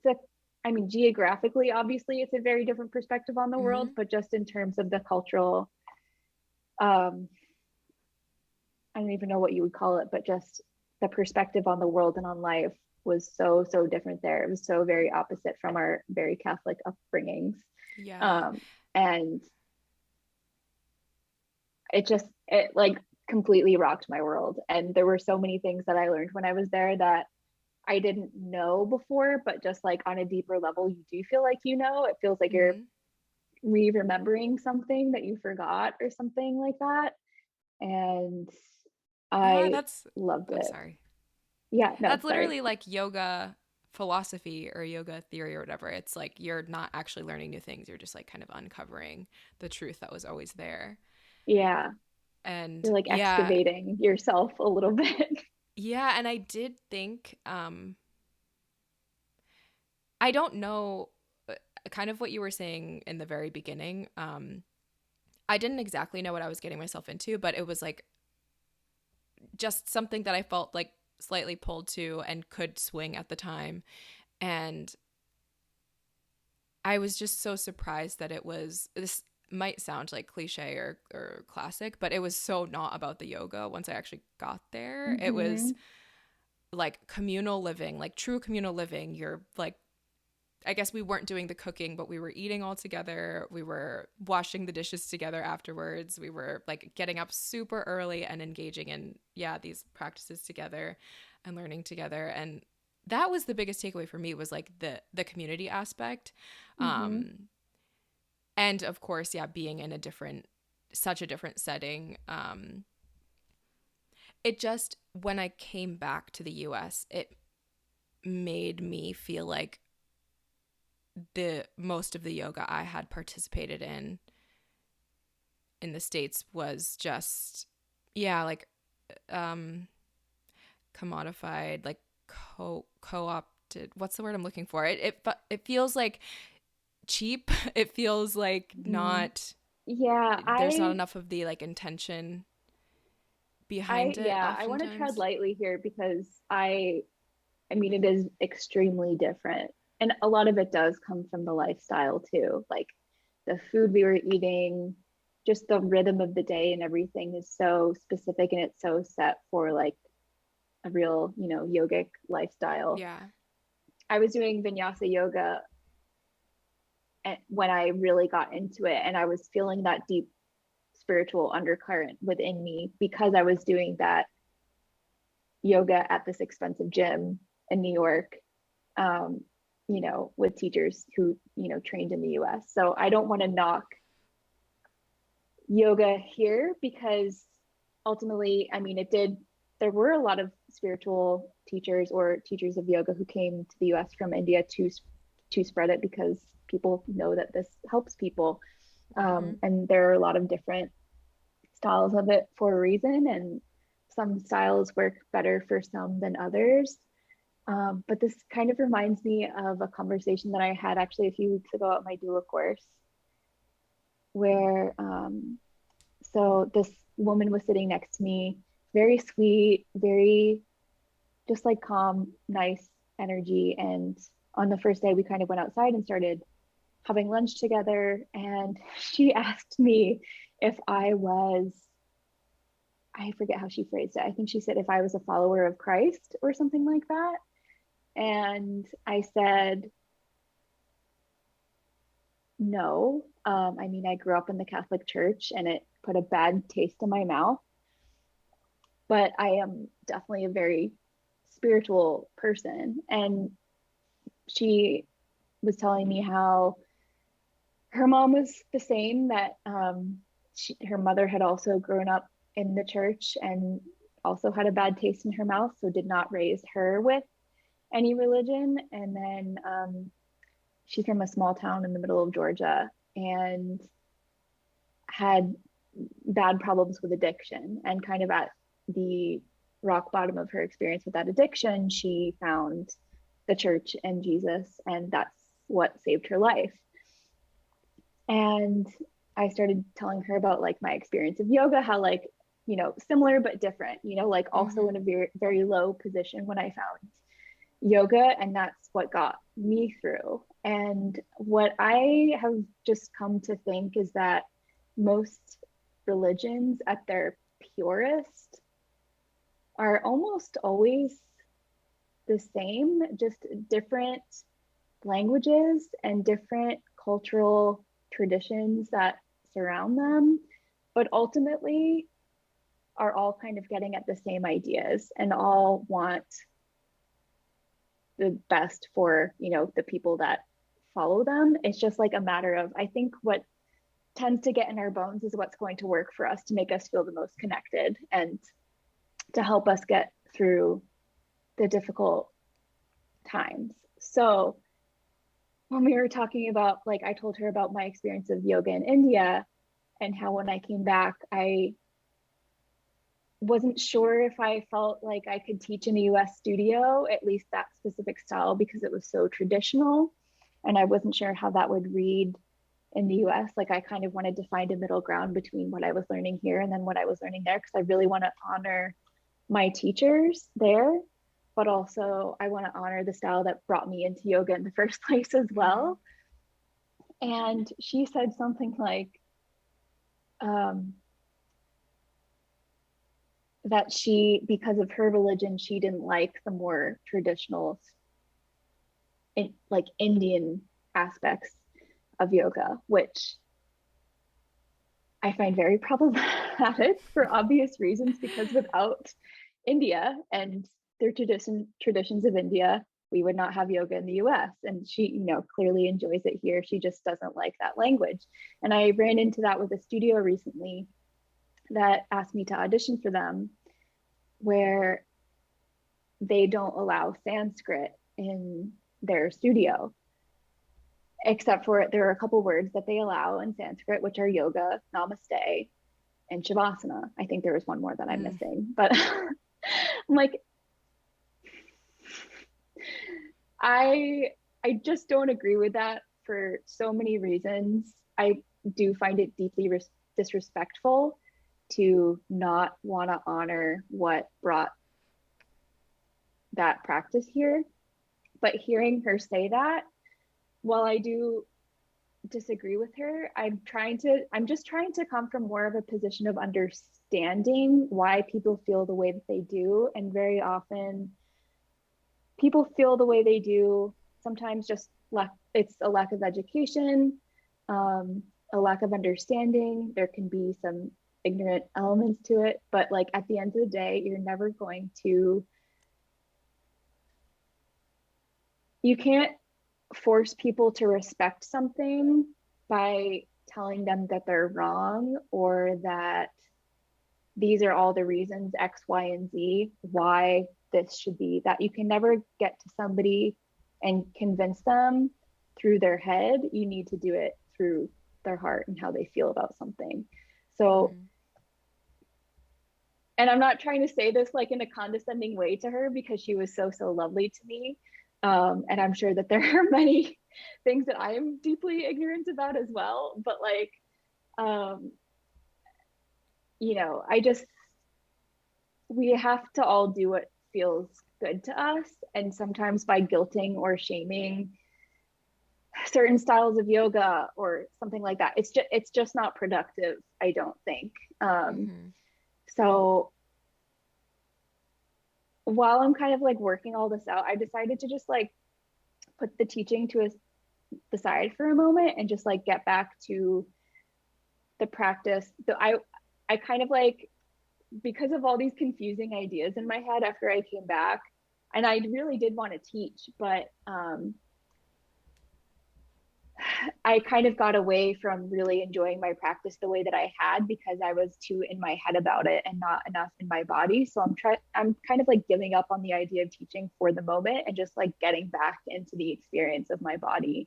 it's I mean, geographically, obviously, it's a very different perspective on the Mm-hmm. world, but just in terms of the cultural, um, I don't even know what you would call it, but just the perspective on the world and on life was so, so different there. It was so very opposite from our very Catholic upbringings. Yeah. Um, and it like completely rocked my world. And there were so many things that I learned when I was there that I didn't know before, but just like on a deeper level, you do feel like it feels like you're Mm-hmm. remembering something that you forgot or something like that. And Yeah, I that's loved oh it. sorry. Yeah, no, That's sorry. literally like yoga philosophy or yoga theory or whatever. It's like you're not actually learning new things. You're just like kind of uncovering the truth that was always there. Yeah, And you're like yeah, excavating yourself a little bit. yeah, and I did think I don't know kind of what you were saying in the very beginning. I didn't exactly know what I was getting myself into, but it was like just something that I felt like slightly pulled to and could swing at the time. And I was just so surprised that this might sound like cliche or classic, but it was so not about the yoga once I actually got there. It was Mm-hmm. like communal living, like true communal living. You're like, I guess we weren't doing the cooking, but we were eating all together. We were washing the dishes together afterwards. We were like getting up super early and engaging in, yeah, these practices together and learning together. And that was the biggest takeaway for me, was like the community aspect. Mm-hmm. Um, and of course, yeah, being in such a different setting. It just, when I came back to the US, it made me feel like the most of the yoga I had participated in in the States was just, yeah, like commodified, like co-opted. What's the word I'm looking for? It feels like cheap. It feels like not, yeah, there's not enough of the like intention behind it I want to tread oftentimes. lightly here because I mean, it is extremely different. And a lot of it does come from the lifestyle too. Like the food we were eating, just the rhythm of the day and everything is so specific and it's so set for like a real, yogic lifestyle. Yeah. I was doing vinyasa yoga when I really got into it, and I was feeling that deep spiritual undercurrent within me because I was doing that yoga at this expensive gym in New York, um, with teachers who, trained in the US. So I don't want to knock yoga here because ultimately, I mean, there were a lot of spiritual teachers or teachers of yoga who came to the US from India to spread it because people know that this helps people. Mm-hmm. And there are a lot of different styles of it for a reason, and some styles work better for some than others. But this kind of reminds me of a conversation that I had actually a few weeks ago at my doula course, where so this woman was sitting next to me, very sweet, very just like calm, nice energy. And on the first day, we kind of went outside and started having lunch together. And she asked me if I forget how she phrased it. I think she said if I was a follower of Christ or something like that. And I said, no. I mean, I grew up in the Catholic Church and it put a bad taste in my mouth, but I am definitely a very spiritual person. And she was telling me how her mom was the same, that her mother had also grown up in the church and also had a bad taste in her mouth, so did not raise her with any religion. And then she's from a small town in the middle of Georgia and had bad problems with addiction. And kind of at the rock bottom of her experience with that addiction, she found the church and Jesus, and that's what saved her life. And I started telling her about like my experience of yoga, how like, similar but different, like also Mm-hmm. in a very, very low position when I found yoga, and that's what got me through. And what I have just come to think is that most religions at their purest are almost always the same, just different languages and different cultural traditions that surround them, but ultimately are all kind of getting at the same ideas and all want the best for, the people that follow them. It's just like a matter of, I think what tends to get in our bones is what's going to work for us to make us feel the most connected and to help us get through the difficult times. So when we were talking about, like, I told her about my experience of yoga in India and how when I came back, I wasn't sure if I felt like I could teach in a US studio, at least that specific style, because it was so traditional. And I wasn't sure how that would read in the US. Like, I kind of wanted to find a middle ground between what I was learning here and then what I was learning there, because I really want to honor my teachers there, but also I want to honor the style that brought me into yoga in the first place as Mm-hmm. well. And she said something like, um, that she, because of her religion, she didn't like the more traditional, like Indian aspects of yoga, which I find very problematic for obvious reasons, because without India and their traditions of India, we would not have yoga in the US. And she, clearly enjoys it here. She just doesn't like that language. And I ran into that with a studio recently that asked me to audition for them, where they don't allow Sanskrit in their studio. except for there are a couple words that they allow in Sanskrit, which are yoga, namaste, and shavasana. I think there was one more that I'm missing, but I'm like, I just don't agree with that for so many reasons. I do find it deeply disrespectful to not want to honor what brought that practice here. But hearing her say that, while I do disagree with her, I'm just trying to come from more of a position of understanding why people feel the way that they do. And very often people feel the way they do, sometimes just it's a lack of education, a lack of understanding. There can be some ignorant elements to it, but like at the end of the day, you can't force people to respect something by telling them that they're wrong, or that these are all the reasons X, Y, and Z why this should be. That you can never get to somebody and convince them through their head. You need to do it through their heart and how they feel about something. So, and I'm not trying to say this like in a condescending way to her, because she was so lovely to me. And I'm sure that there are many things that I am deeply ignorant about as well. But like, we have to all do what feels good to us. And sometimes by guilting or shaming certain styles of yoga or something like that, it's just not productive, I don't think. So while I'm kind of like working all this out, I decided to just like put the teaching to the side for a moment and just like get back to the practice. I kind of like, because of all these confusing ideas in my head after I came back, and I really did want to teach, but I kind of got away from really enjoying my practice the way that I had, because I was too in my head about it and not enough in my body. So I'm kind of like giving up on the idea of teaching for the moment and just like getting back into the experience of my body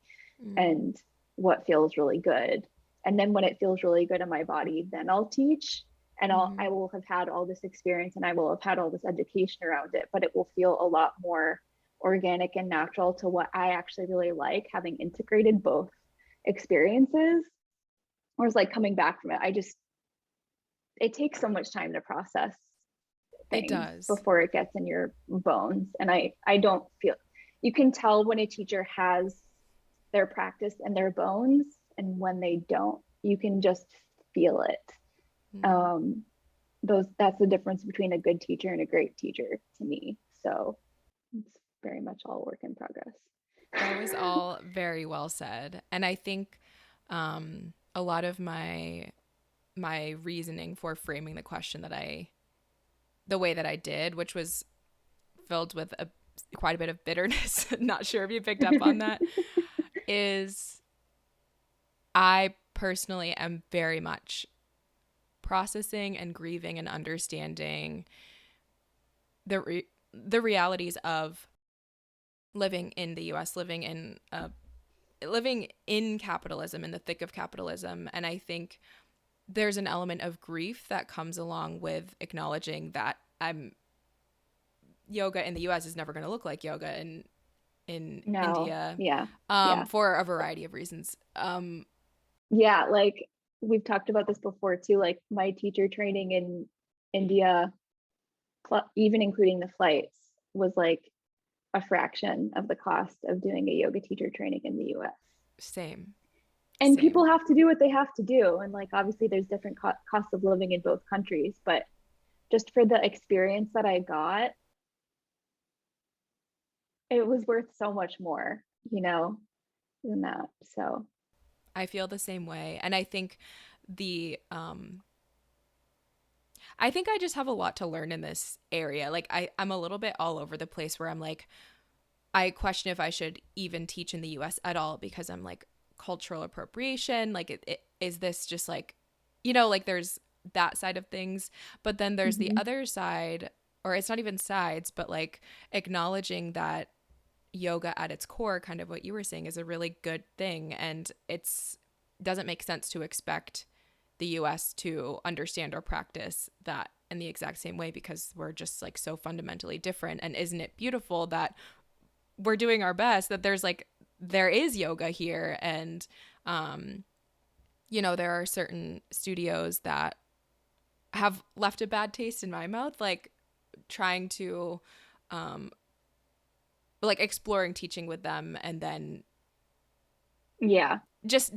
and what feels really good. And then when it feels really good in my body, then I'll teach, and I will have had all this experience and I will have had all this education around it, but it will feel a lot more organic and natural to what I actually really like, having integrated both experiences. Whereas like coming back from it, it takes so much time to process things before it gets in your bones. And I don't feel, you can tell when a teacher has their practice in their bones and when they don't. You can just feel it. That's the difference between a good teacher and a great teacher to me. So it's very much all work in progress. That was all very well said. And I think a lot of my reasoning for framing the question the way that I did, which was filled with quite a bit of bitterness, not sure if you picked up on that, is I personally am very much processing and grieving and understanding the realities of living in the US, living in capitalism, in the thick of capitalism. And I think there's an element of grief that comes along with acknowledging that yoga in the US is never going to look like yoga in India. For a variety of reasons. Like we've talked about this before too, like my teacher training in India, even including the flights, was like a fraction of the cost of doing a yoga teacher training in the US. Same. People have to do what they have to do. And like, obviously there's different costs of living in both countries, but just for the experience that I got, it was worth so much more, than that. So I feel the same way. And I think I think I just have a lot to learn in this area. Like I'm a little bit all over the place, where I'm like, I question if I should even teach in the US at all, because I'm like, cultural appropriation, like is this just like, like there's that side of things, but then there's the other side, or it's not even sides, but like acknowledging that yoga at its core, kind of what you were saying, is a really good thing. And it's doesn't make sense to expect the US to understand or practice that in the exact same way, because we're just like so fundamentally different. And isn't it beautiful that we're doing our best, that there is yoga here. And there are certain studios that have left a bad taste in my mouth, like trying to like exploring teaching with them, and then just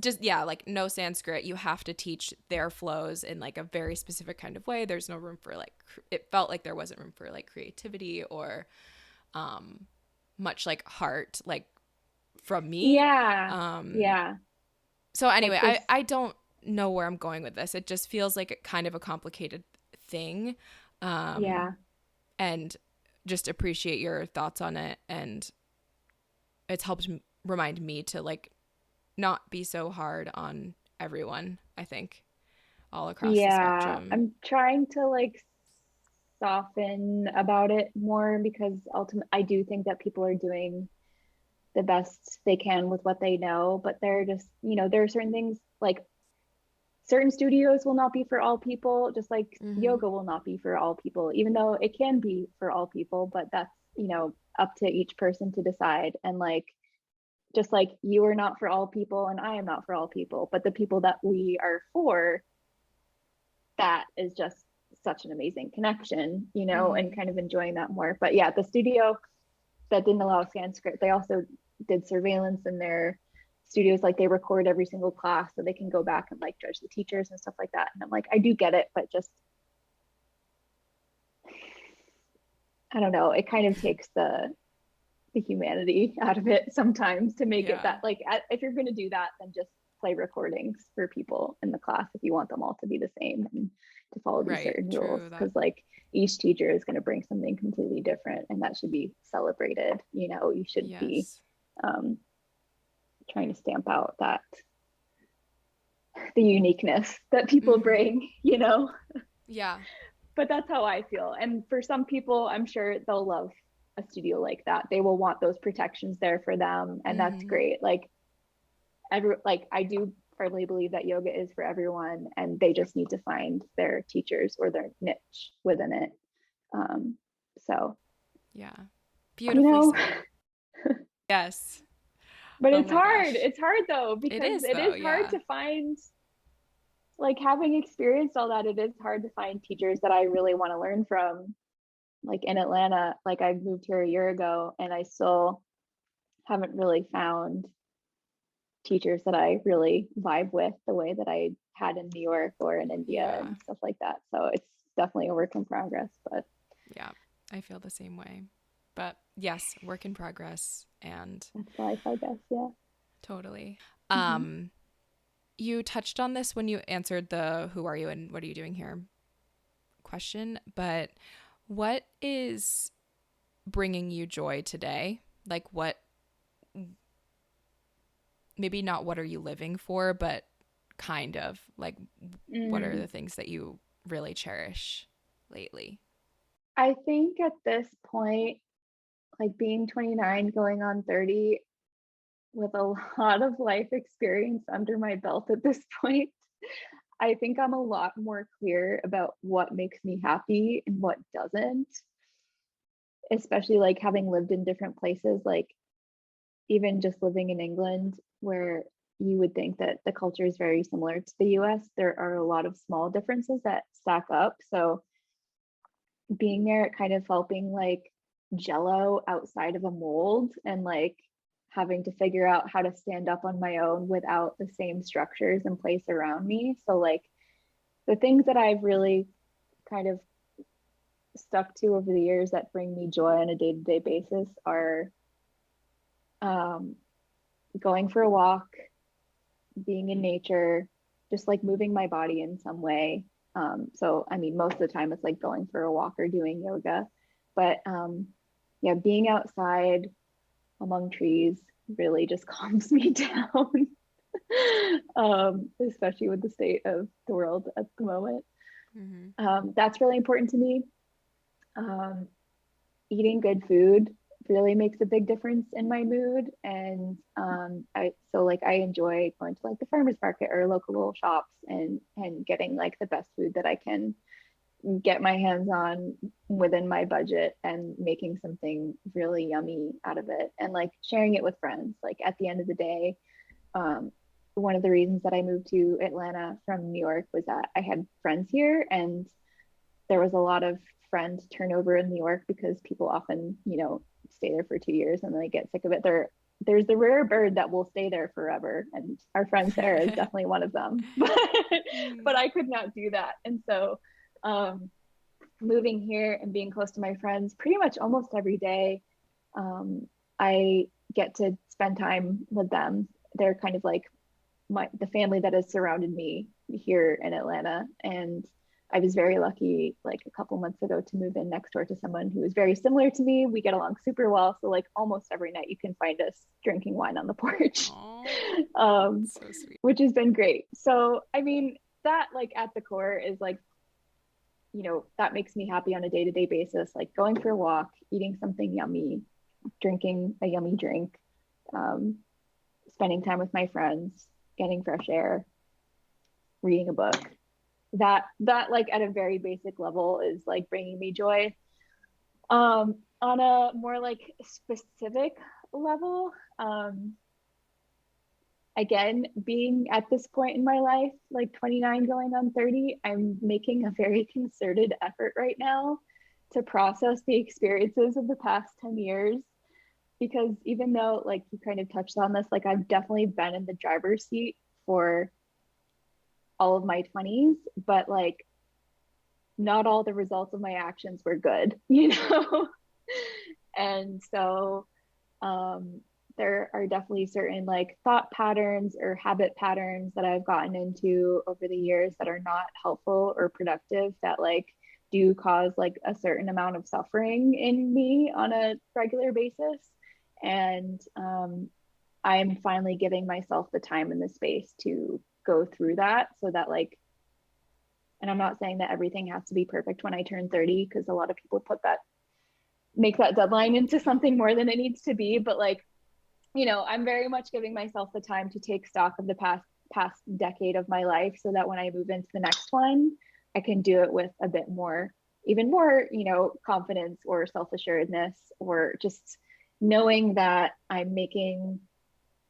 like no Sanskrit. You have to teach their flows in like a very specific kind of way. There's no room for like it felt like there wasn't room for like creativity or much like heart, like from me. So anyway, I don't know where I'm going with this. It just feels like kind of a complicated thing. And just appreciate your thoughts on it. And it's helped remind me to like not be so hard on everyone, I think, all across the spectrum. I'm trying to like soften about it more, because ultimately I do think that people are doing the best they can with what they know, but they're just, there are certain things, like certain studios will not be for all people, just like yoga will not be for all people, even though it can be for all people, but that's, up to each person to decide. And like, just like you are not for all people and I am not for all people, but the people that we are for, that is just such an amazing connection, and kind of enjoying that more. But yeah, the studio that didn't allow Sanskrit, they also did surveillance in their studios. Like they record every single class so they can go back and like judge the teachers and stuff like that. And I'm like, I do get it, but just, I don't know, it kind of takes the humanity out of it sometimes to make it that like, if you're going to do that, then just play recordings for people in the class if you want them all to be the same and to follow these certain rules, because like each teacher is going to bring something completely different, and that should be celebrated. You should be trying to stamp out that the uniqueness that people bring, but that's how I feel. And for some people, I'm sure they'll love a studio like that. They will want those protections there for them, and that's great. Like I do firmly believe that yoga is for everyone, and they just need to find their teachers or their niche within it. So beautifully said. Yes, but it's hard. It's hard though, because it is hard to find, like, having experienced all that, it is hard to find teachers that I really want to learn from. Like in Atlanta, like I moved here a year ago, and I still haven't really found teachers that I really vibe with the way that I had in New York or in India and stuff like that. So it's definitely a work in progress, but yeah, I feel the same way. But yes, work in progress. And that's life, I guess. Yeah, totally. You touched on this when you answered the "who are you and what are you doing here" question, but what is bringing you joy today? Like, what, maybe not what are you living for, but kind of like what are the things that you really cherish lately? I think at this point, like being 29 going on 30, with a lot of life experience under my belt at this point, I think I'm a lot more clear about what makes me happy and what doesn't, especially like having lived in different places, like even just living in England, where you would think that the culture is very similar to the US, there are a lot of small differences that stack up. So being there, it kind of felt being like jello outside of a mold, and like having to figure out how to stand up on my own without the same structures in place around me. So like the things that I've really kind of stuck to over the years that bring me joy on a day-to-day basis are going for a walk, being in nature, just like moving my body in some way. So I mean, most of the time it's like going for a walk or doing yoga, but yeah, being outside among trees really just calms me down. Especially with the state of the world at the moment. That's really important to me. Eating good food, really makes a big difference in my mood. And I enjoy going to like the farmers market or local little shops and getting like the best food that I can get my hands on within my budget and making something really yummy out of it and like sharing it with friends. Like at the end of the day, um, one of the reasons that I moved to Atlanta from New York was that I had friends here, and there was a lot of friend turnover in New York because people often, stay there for 2 years and then they get sick of it. There's the rare bird that will stay there forever, and our friend Sarah is definitely one of them. But I could not do that, and so moving here and being close to my friends pretty much almost every day, I get to spend time with them. They're kind of like the family that has surrounded me here in Atlanta. And I was very lucky like a couple months ago to move in next door to someone who is very similar to me. We get along super well. So like almost every night you can find us drinking wine on the porch. So sweet. Which has been great. So I mean, that like at the core is like, that makes me happy on a day-to-day basis, like going for a walk, eating something yummy, drinking a yummy drink, spending time with my friends, getting fresh air, reading a book. That like at a very basic level is like bringing me joy. On a more like specific level, again, being at this point in my life, like 29 going on 30, I'm making a very concerted effort right now to process the experiences of the past 10 years. Because even though like you kind of touched on this, like I've definitely been in the driver's seat for all of my 20s, but like not all the results of my actions were good, And so there are definitely certain like thought patterns or habit patterns that I've gotten into over the years that are not helpful or productive, that like do cause like a certain amount of suffering in me on a regular basis. And I'm finally giving myself the time and the space to go through that, so that like, and I'm not saying that everything has to be perfect when I turn 30, because a lot of people make that deadline into something more than it needs to be. But like, I'm very much giving myself the time to take stock of the past decade of my life, so that when I move into the next one, I can do it with a bit more, even more, confidence or self-assuredness, or just knowing that I'm making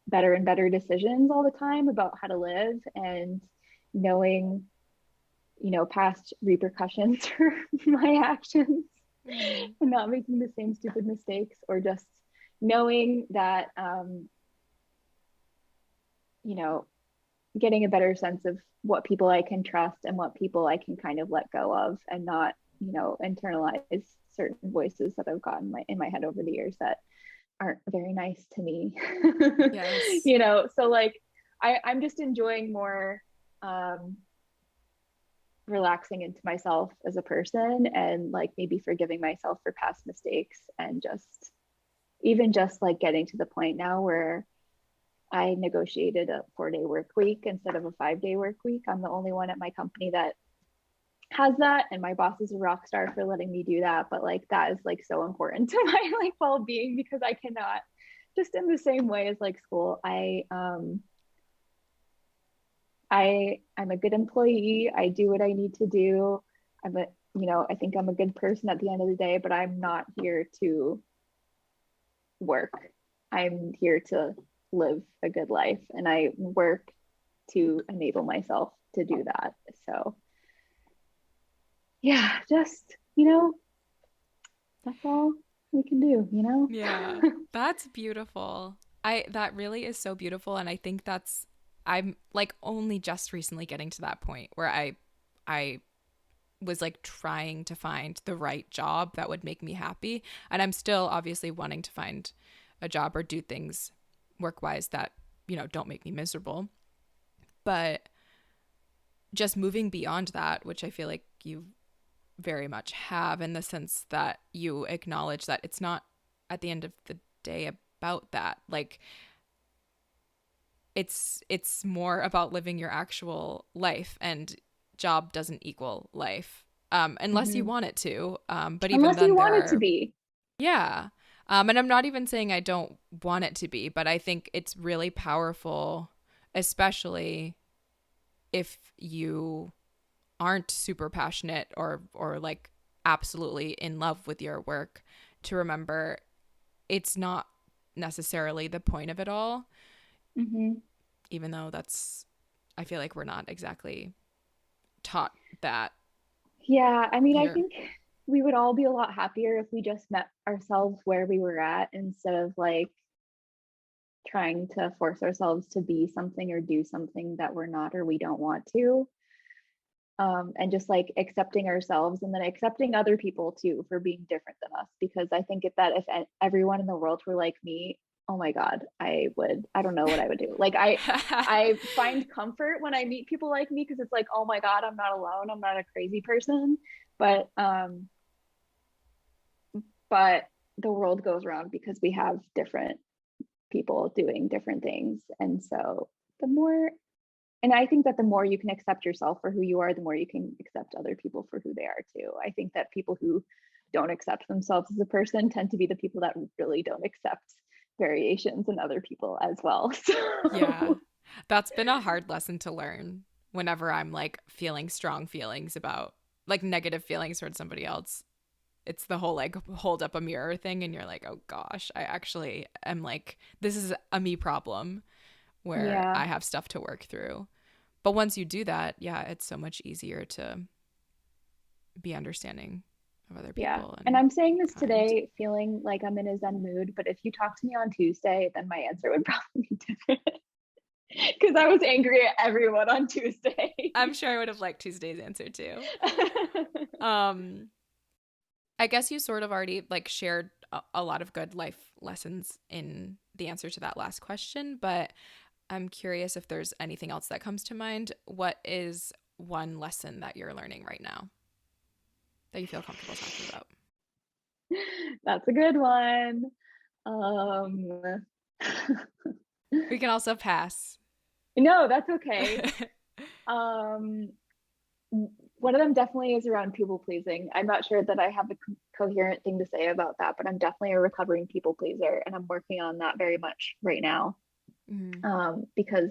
better and better decisions all the time about how to live, and knowing, past repercussions for my actions, and not making the same stupid mistakes, or just knowing that, getting a better sense of what people I can trust and what people I can kind of let go of, and not, internalize certain voices that I've gotten in my head over the years that aren't very nice to me. Yes. So like I'm just enjoying more relaxing into myself as a person, and like maybe forgiving myself for past mistakes, and just like getting to the point now where I negotiated a 4-day work week instead of a 5-day work week. I'm the only one at my company that has that, and my boss is a rock star for letting me do that. But like that is like so important to my like well-being, because I cannot, just in the same way as like school, I'm a good employee. I do what I need to do. I think I'm a good person at the end of the day, but I'm not here to work. I'm here to live a good life, and I work to enable myself to do that. So yeah, just, that's all we can do, Yeah, that's beautiful. That really is so beautiful. And I think I'm like only just recently getting to that point where I was like trying to find the right job that would make me happy. And I'm still obviously wanting to find a job or do things work-wise that, don't make me miserable. But just moving beyond that, which I feel like you very much have, in the sense that you acknowledge that it's not at the end of the day about that. Like it's more about living your actual life, and job doesn't equal life, unless you want it to. But even unless then you want it to be. Yeah. And I'm not even saying I don't want it to be, but I think it's really powerful, especially if you aren't super passionate or like absolutely in love with your work, to remember it's not necessarily the point of it all. Mm-hmm. Even though I feel like we're not exactly taught that Yeah, I mean, I here. think we would all be a lot happier if we just met ourselves where we were at instead of like trying to force ourselves to be something or do something that we're not or we don't want to. And just like accepting ourselves and then accepting other people too for being different than us. Because I think if everyone in the world were like me, oh my God, I don't know what I would do. Like I find comfort when I meet people like me because it's like, oh my God, I'm not alone. I'm not a crazy person. But but the world goes around because we have different people doing different things. And so the more and I think that the more you can accept yourself for who you are, the more you can accept other people for who they are too. I think that people who don't accept themselves as a person tend to be the people that really don't accept variations in other people as well. Yeah. So That's been a hard lesson to learn whenever I'm like feeling strong feelings about like negative feelings towards somebody else. It's the whole like hold up a mirror thing and you're like, "Oh gosh, I actually am like this is a me problem where yeah, I have stuff to work through." But once you do that, yeah, it's so much easier to be understanding of other yeah. people And and I'm saying this kind. today feeling like I'm in a Zen mood, but if you talk to me on Tuesday, then my answer would probably be different. Because I was angry at everyone on Tuesday. I'm sure I would have liked Tuesday's answer too. Um I guess you sort of already like shared a lot of good life lessons in the answer to that last question, but I'm curious if there's anything else that comes to mind. What is one lesson that you're learning right now that you feel comfortable talking about? That's a good one. Um, We can also pass. no, that's okay. Um, one of them definitely is around people pleasing. I'm not sure that I have a coherent thing to say about that, but I'm definitely a recovering people pleaser, and I'm working on that very much right now. Mm-hmm. Because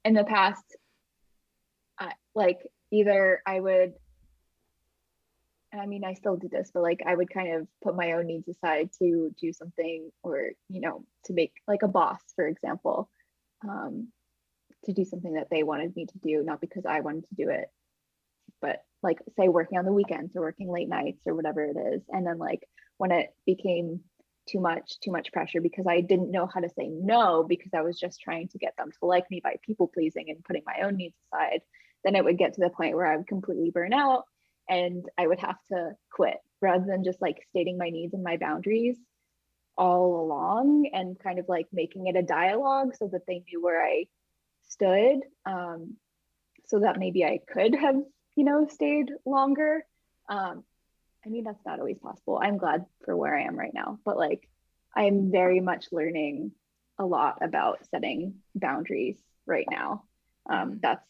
in the past, like either I would, I mean, I still do this, but like I would kind of put my own needs aside to do something, or to make like a boss, for example, um, to do something that they wanted me to do, not because I wanted to do it, but like say working on the weekends or working late nights or whatever it is. And then like when it became too much pressure because I didn't know how to say no because I was just trying to get them to like me by people pleasing and putting my own needs aside, then it would get to the point where I would completely burn out and I would have to quit rather than just like stating my needs and my boundaries all along and kind of like making it a dialogue so that they knew where I stood, so that maybe I could have, stayed longer. I mean, that's not always possible. I'm glad for where I am right now, but like I'm very much learning a lot about setting boundaries right now. Mm-hmm. That's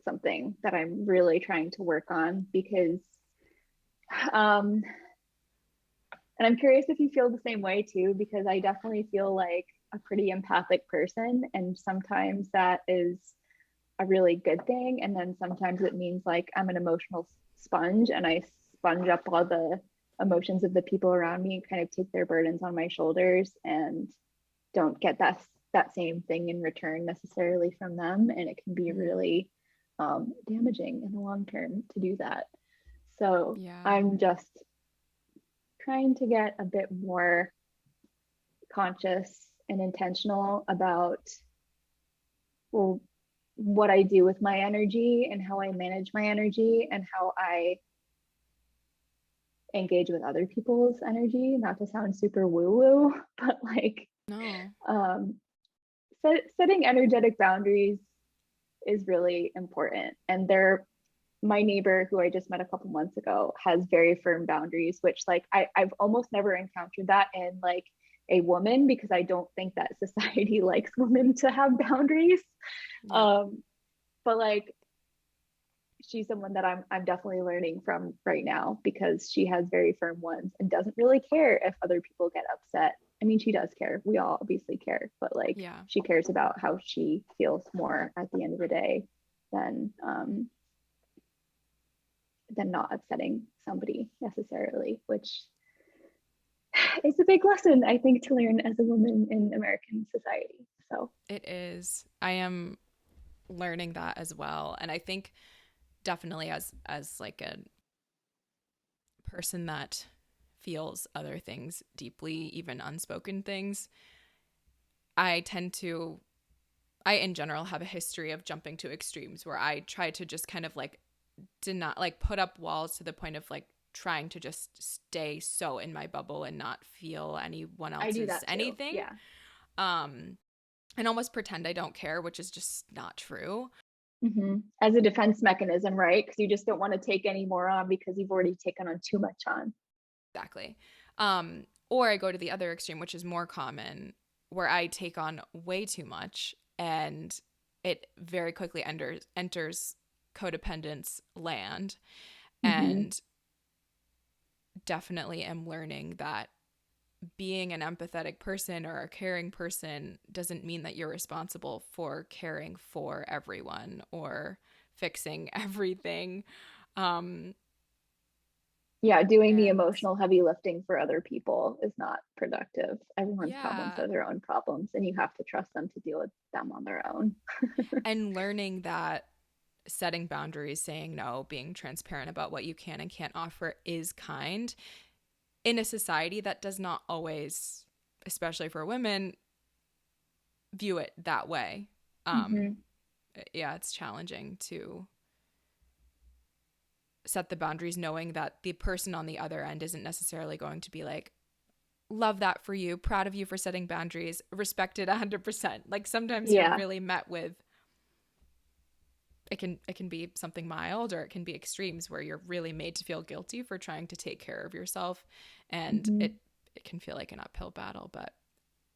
something that I'm really trying to work on because, um, and I'm curious if you feel the same way too, because I definitely feel like a pretty empathic person. And sometimes that is a really good thing. And then sometimes it means like I'm an emotional sponge and I sponge up all the emotions of the people around me and kind of take their burdens on my shoulders and don't get that same thing in return necessarily from them. And it can be Mm-hmm. really damaging in the long term to do that. So Yeah. I'm just trying to get a bit more conscious and intentional about, well, what I do with my energy and how I manage my energy and how I engage with other people's energy. Not to sound super woo woo, but like No. um, setting energetic boundaries is really important. And my neighbor who I just met a couple months ago has very firm boundaries, which like I've almost never encountered that in like a woman because I don't think that society likes women to have boundaries. Yeah. Um, but like she's someone that I'm definitely learning from right now, because she has very firm ones and doesn't really care if other people get upset. I mean, she does care. We all obviously care, but like, Yeah. she cares about how she feels more at the end of the day than not upsetting somebody necessarily, which is a big lesson, I think, to learn as a woman in American society. So it is. I am learning that as well. And I think definitely as like a person that feels other things deeply, even unspoken things, I in general have a history of jumping to extremes where I try to just kind of like not like put up walls to the point of like trying to just stay so in my bubble and not feel anyone else's anything. Yeah. And almost pretend I don't care, which is just not true. Mm-hmm. As a defense mechanism, right? Because you just don't want to take any more on because you've already taken on too much on. Exactly. Or I go to the other extreme, which is more common, where I take on way too much and it very quickly enters codependence land. Mm-hmm. And definitely am learning that being an empathetic person or a caring person doesn't mean that you're responsible for caring for everyone or fixing everything. Yeah, doing the emotional heavy lifting for other people is not productive. Everyone's problems are their own problems, and you have to trust them to deal with them on their own. And learning that setting boundaries, saying no, being transparent about what you can and can't offer is kind in a society that does not always, especially for women, view it that way. Yeah, it's challenging to set the boundaries knowing that the person on the other end isn't necessarily going to be like, love that for you, proud of you for setting boundaries, respect it 100%. Like sometimes you're really met with, it can be something mild, or it can be extremes where you're really made to feel guilty for trying to take care of yourself, and it can feel like an uphill battle, but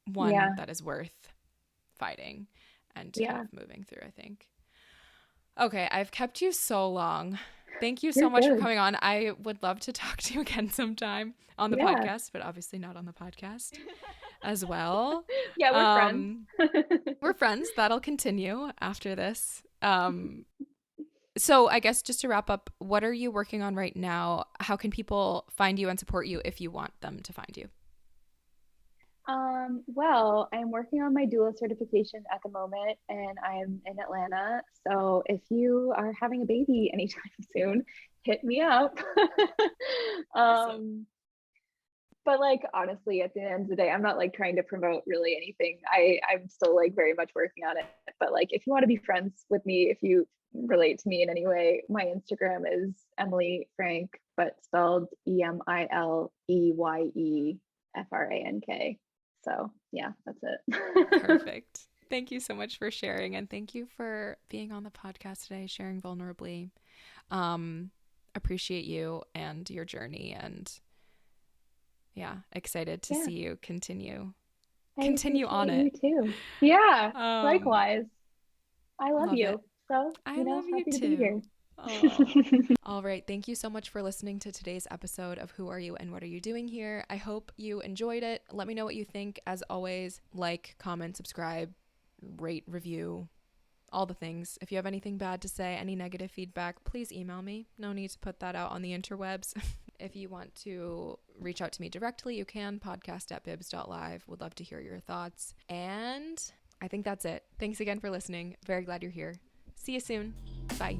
one that is worth fighting and kind of moving through, I think. Okay, I've kept you so long. Thank you so much for coming on. I would love to talk to you again sometime on the podcast, but obviously not on the podcast as well. Yeah, we're friends. We're friends. That'll continue after this. So I guess just to wrap up, what are you working on right now? How can people find you and support you if you want them to find you? Well, I'm working on my doula certification at the moment, and I'm in Atlanta. So if you are having a baby anytime soon, hit me up. But like, honestly, at the end of the day, I'm not like trying to promote really anything. I'm still like very much working on it. But like, if you want to be friends with me, if you relate to me in any way, my Instagram is Emily Frank, but spelled EmileyFrank. So yeah, that's it. Perfect. Thank you so much for sharing, and thank you for being on the podcast today, sharing vulnerably. Appreciate you and your journey, and excited to see you continue on it. You too. Yeah, likewise. I love you. It. So, I love you happy too. To be here. All right. Thank you so much for listening to today's episode of Who Are You and What Are You Doing Here? I hope you enjoyed it. Let me know what you think. As always, like, comment, subscribe, rate, review, all the things. If you have anything bad to say, any negative feedback, please email me. No need to put that out on the interwebs. If you want to reach out to me directly, you can. podcast@bibs.live. Would love to hear your thoughts. And I think that's it. Thanks again for listening. Very glad you're here. See you soon. Bye.